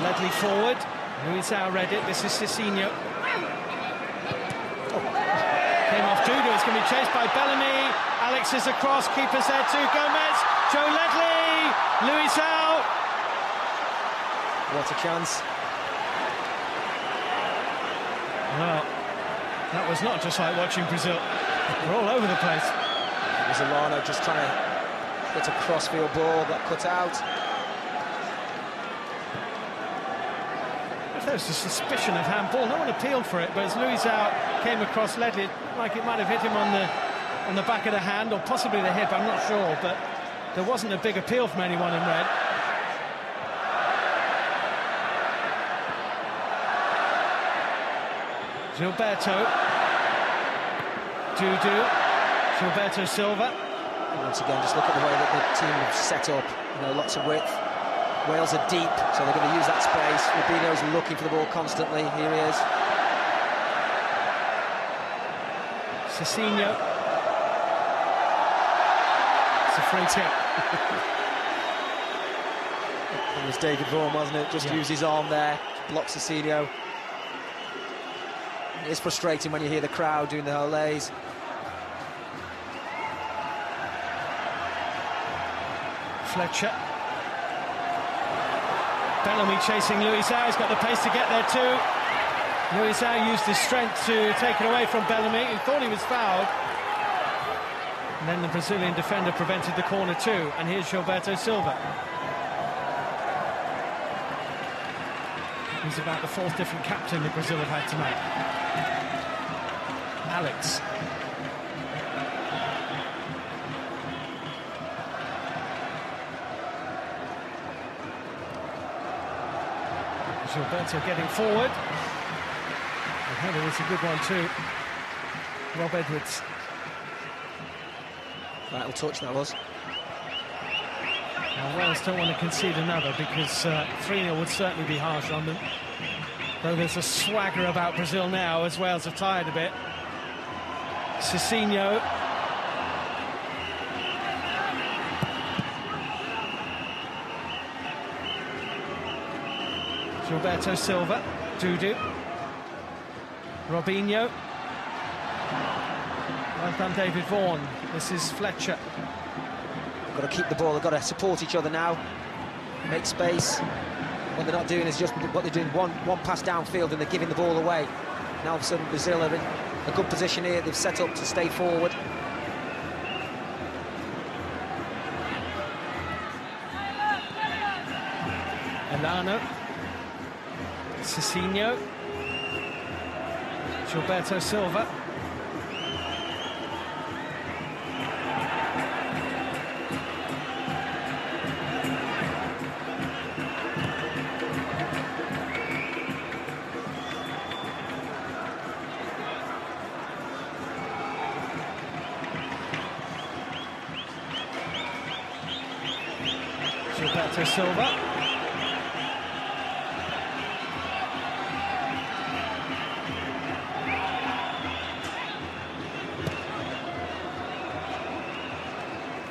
Speaker 1: Ledley forward. Luisao read it. This is Cicinho. Came off Duda. It's going to be chased by Bellamy. Alex is across. Keeper's there too. Gomez. Joe Ledley. Luisao.
Speaker 2: What a chance.
Speaker 1: Well, that was not just like watching Brazil. We're all over the place.
Speaker 2: It was Alano just trying to get a crossfield ball that cut out.
Speaker 1: If there's a suspicion of handball, no one appealed for it, but as Luisao came across Ledley, like it might have hit him on the back of the hand or possibly the hip, I'm not sure, but there wasn't a big appeal from anyone in red. Gilberto. Dudu. Gilberto Silva.
Speaker 2: And once again, just look at the way that the team have set up. You know, lots of width. Wales are deep, so they're going to use that space. Rubinho's looking for the ball constantly. Here he is.
Speaker 1: Cicinho. It's a free kick.
Speaker 2: It was David Vaughan, wasn't it? Just used his arm there, blocks Cicinho. It's frustrating when you hear the crowd doing the olays.
Speaker 1: Fletcher. Bellamy chasing Luisao. He's got the pace to get there too. Luisao used his strength to take it away from Bellamy. He thought he was fouled. And then the Brazilian defender prevented the corner too. And here's Gilberto Silva. He's about the 4th different captain that Brazil have had tonight. Alex. Gilberto getting forward. The header was a good one too. Rob Edwards.
Speaker 2: Vital touch that was.
Speaker 1: Well, Wales don't want to concede another because 3-0 would certainly be harsh on them. Though there's a swagger about Brazil now as Wales are tired a bit. Cicinho. Gilberto Silva. Dudu. Robinho. Well done, David Vaughan. This is Fletcher.
Speaker 2: Got to keep the ball, they've got to support each other now, make space. What they're not doing is just what they're doing, one pass downfield and they're giving the ball away. Now all of a sudden Brazil are in a good position here, they've set up to stay forward.
Speaker 1: Elano. Cicinho. Gilberto Silva. Gilberto Silva.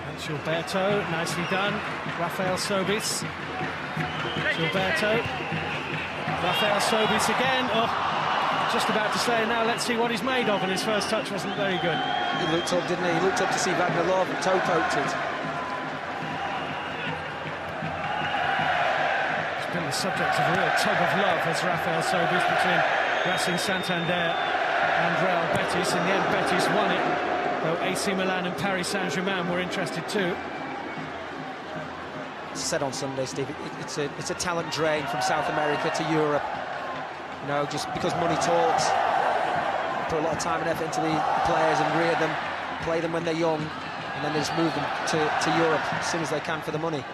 Speaker 1: And Gilberto, nicely done. Rafael Sobis. Gilberto. Rafael Sobis again. Oh, just about to say now, let's see what he's made of, and his first touch wasn't very good.
Speaker 2: He looked up, didn't he? He looked up to see Wagner Love and toe poked it.
Speaker 1: Subject of a real tug of love as Rafael Sobis between Racing Santander and Real Betis. In the end, Betis won it, though AC Milan and Paris Saint-Germain were interested too.
Speaker 2: As I said on Sunday, Steve, it's a talent drain from South America to Europe. You know, just because money talks, put a lot of time and effort into the players and rear them, play them when they're young, and then they just move them to Europe as soon as they can for the money.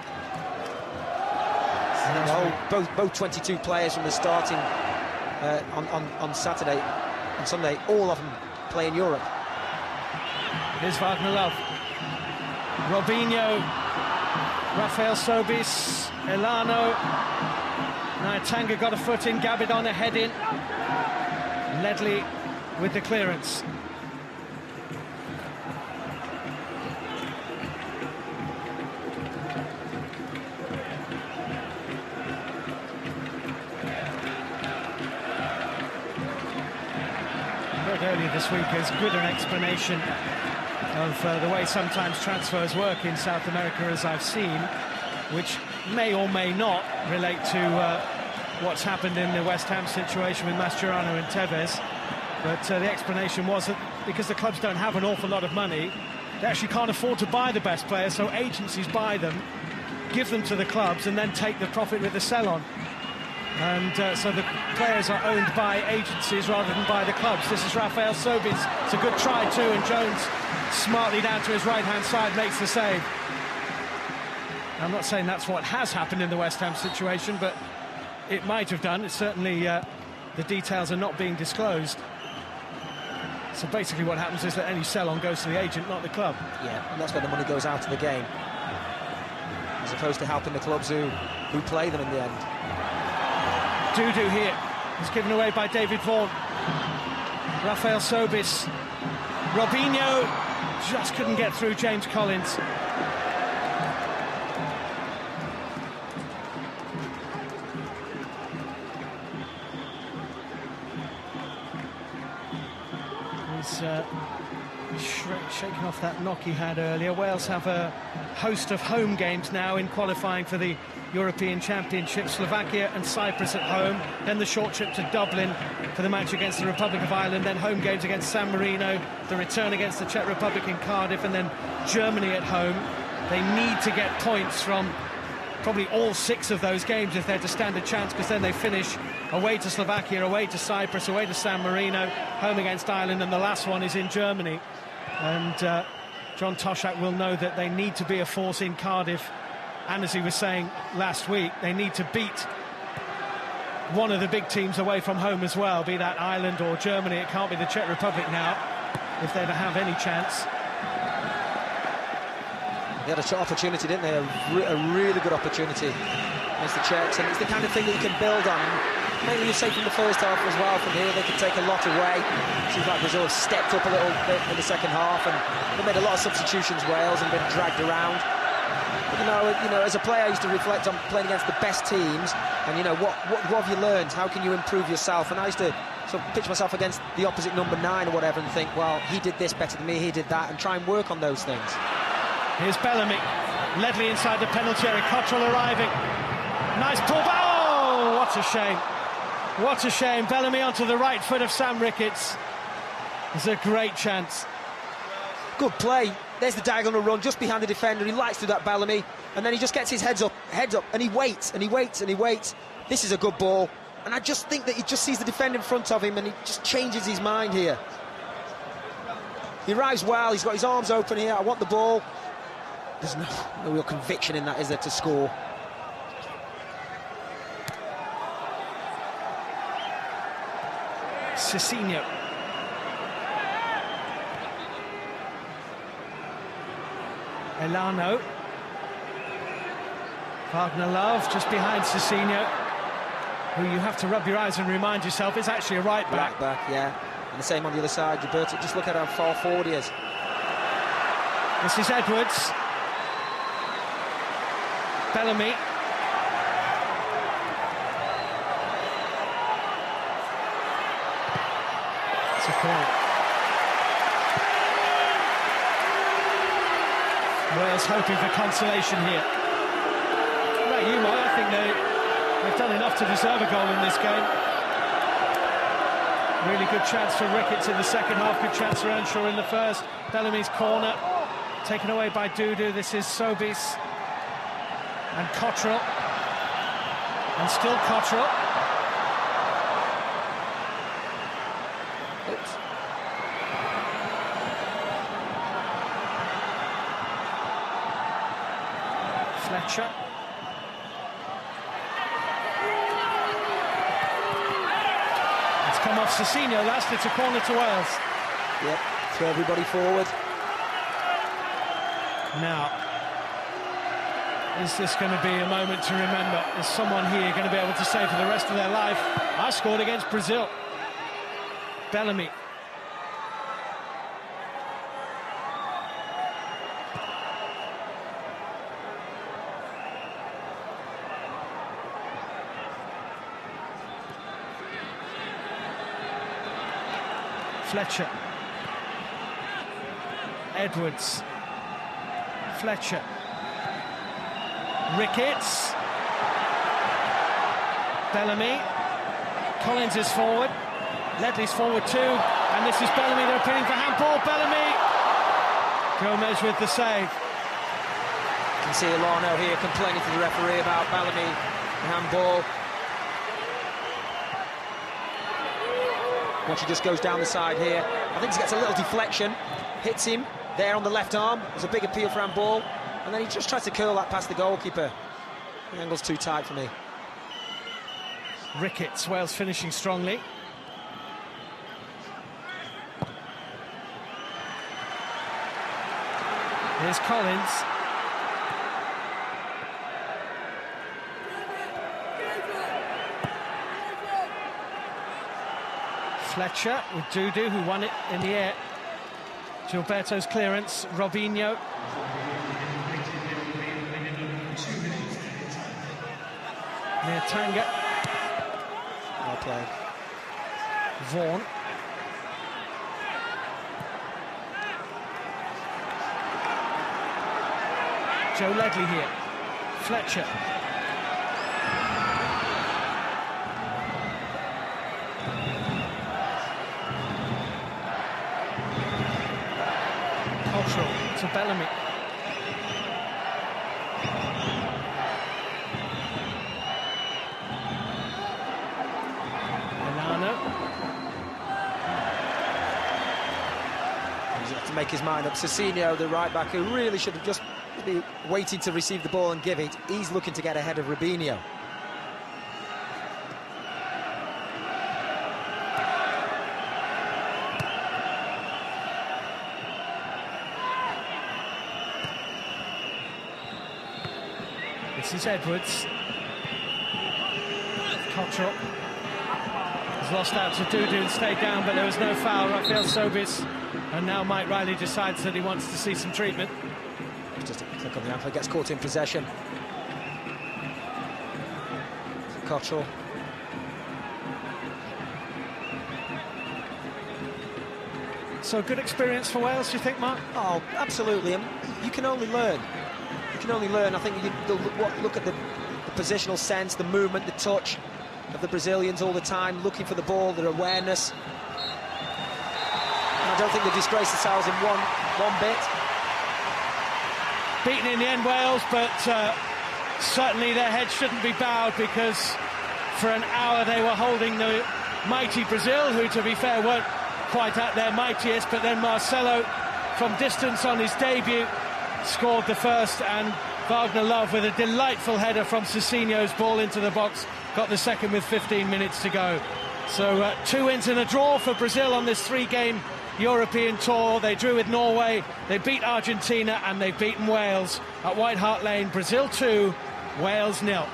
Speaker 2: Both 22 players from the starting on Saturday and Sunday, all of them play in Europe.
Speaker 1: Here's Wagner Love. Robinho. Rafael Sobis. Elano. Nyatanga got a foot in, Gabidon a head in. Ledley with the clearance. Earlier this week as good an explanation of the way sometimes transfers work in South America as I've seen, which may or may not relate to what's happened in the West Ham situation with Mascherano and Tevez. But the explanation was that because the clubs don't have an awful lot of money, they actually can't afford to buy the best players, so agencies buy them, give them to the clubs, and then take the profit with the sell-on. And so the players are owned by agencies rather than by the clubs. This is Rafael Sobis. It's a good try too, and Jones smartly down to his right-hand side makes the save. I'm not saying that's what has happened in the West Ham situation, but it might have done. It's certainly the details are not being disclosed. So basically what happens is that any sell-on goes to the agent, not the club.
Speaker 2: Yeah, and that's where the money goes out of the game, as opposed to helping the clubs who play them in the end.
Speaker 1: Dudu here is given away by David Vaughan. Rafael Sobis. Robinho just couldn't get through James Collins. He's shaking off that knock he had earlier. Wales have a host of home games now in qualifying for the European Championship. Slovakia and Cyprus at home, then the short trip to Dublin for the match against the Republic of Ireland, then home games against San Marino, the return against the Czech Republic in Cardiff, and then Germany at home. They need to get points from probably all 6 of those games if they're to stand a chance, because then they finish away to Slovakia, away to Cyprus, away to San Marino, home against Ireland, and the last one is in Germany. And John Toshak will know that they need to be a force in Cardiff, and as he was saying last week, they need to beat one of the big teams away from home as well, be that Ireland or Germany. It can't be the Czech Republic now, if they have any chance.
Speaker 2: They had an opportunity, didn't they? A really good opportunity against the Czechs, and it's the kind of thing that you can build on. Mainly, you say from the first half as well. From here, they could take a lot away. Seems like Brazil have stepped up a little bit in the second half, and they made a lot of substitutions. Wales and been dragged around. But, you know, as a player, I used to reflect on playing against the best teams, and what have you learned? How can you improve yourself? And I used to sort of pitch myself against the opposite number 9 or whatever, and think, well, he did this better than me, he did that, and try and work on those things.
Speaker 1: Here's Bellamy. Ledley inside the penalty area. Cottrell arriving. Nice pull. Oh, what a shame. What a shame. Bellamy onto the right foot of Sam Ricketts. It's a great chance.
Speaker 2: Good play. There's the diagonal run just behind the defender. He lights through that Bellamy, and then he just gets his head up, and he waits, and he waits, and he waits. This is a good ball, and I just think that he just sees the defender in front of him, and he just changes his mind here. He arrives well. He's got his arms open here. I want the ball. There's no real conviction in that, is there, to score?
Speaker 1: Cicinho. Elano. Wagner Love just behind Cicinho, who you have to rub your eyes and remind yourself is actually a right back.
Speaker 2: Right back, yeah. And the same on the other side. Roberto, just look at how far forward he is.
Speaker 1: This is Edwards. Bellamy. It's a corner. Wales hoping for consolation here. Right, you might. I think they've done enough to deserve a goal in this game. Really good chance for Ricketts in the second half. Good chance for Earnshaw in the first. Bellamy's corner taken away by Dudu. This is Sobeys. And Cottrell, and still Cottrell. Oops. Fletcher. It's come off Cicinho last. It's a corner to Wales.
Speaker 2: Yep, throw everybody forward.
Speaker 1: Now, is this going to be a moment to remember? Is someone here going to be able to say for the rest of their life, I scored against Brazil? Bellamy. Fletcher. Edwards. Fletcher. Ricketts. Bellamy. Collins is forward. Ledley's forward too. And this is Bellamy. They're appealing for handball. Bellamy. Gomez with the save.
Speaker 2: You can see Elano here complaining to the referee about Bellamy and handball. Once he just goes down the side here, I think he gets a little deflection, hits him there on the left arm. There's a big appeal for handball, and then he just tries to curl that past the goalkeeper. The angle's too tight for me.
Speaker 1: Ricketts, Wales finishing strongly. Here's Collins. Fletcher with Dudu, who won it in the air. Gilberto's clearance. Robinho. Near Tanga.
Speaker 2: Well played.
Speaker 1: Vaughan. Joe Ledley here. Fletcher. Cottrell to Bellamy. Elano.
Speaker 2: He's got to make his mind up. Cicinho, the right back, who really should have just be waiting to receive the ball and give it. He's looking to get ahead of Robinho.
Speaker 1: This is Edwards. Cottrell has lost out to Dudu and stayed down, but there was no foul. Rafael Sobis, and now Mike Riley decides that he wants to see some treatment.
Speaker 2: Just a click on the ankle, gets caught in possession. Cottrell.
Speaker 1: So good experience for Wales, do you think, Mark?
Speaker 2: Oh, absolutely. And you can only learn. You can only learn. I think you look at the positional sense, the movement, the touch of the Brazilians all the time, looking for the ball, their awareness. And I don't think they disgraced themselves in one bit.
Speaker 1: Beaten in the end, Wales, but certainly their heads shouldn't be bowed, because for an hour they were holding the mighty Brazil, who, to be fair, weren't quite at their mightiest, but then Marcelo, from distance on his debut, scored the first, and Wagner Love, with a delightful header from Cicinho's ball into the box, got the second with 15 minutes to go. So 2 wins and a draw for Brazil on this 3-game European tour. They drew with Norway, they beat Argentina, and they've beaten Wales at White Hart Lane. Brazil 2, Wales 0.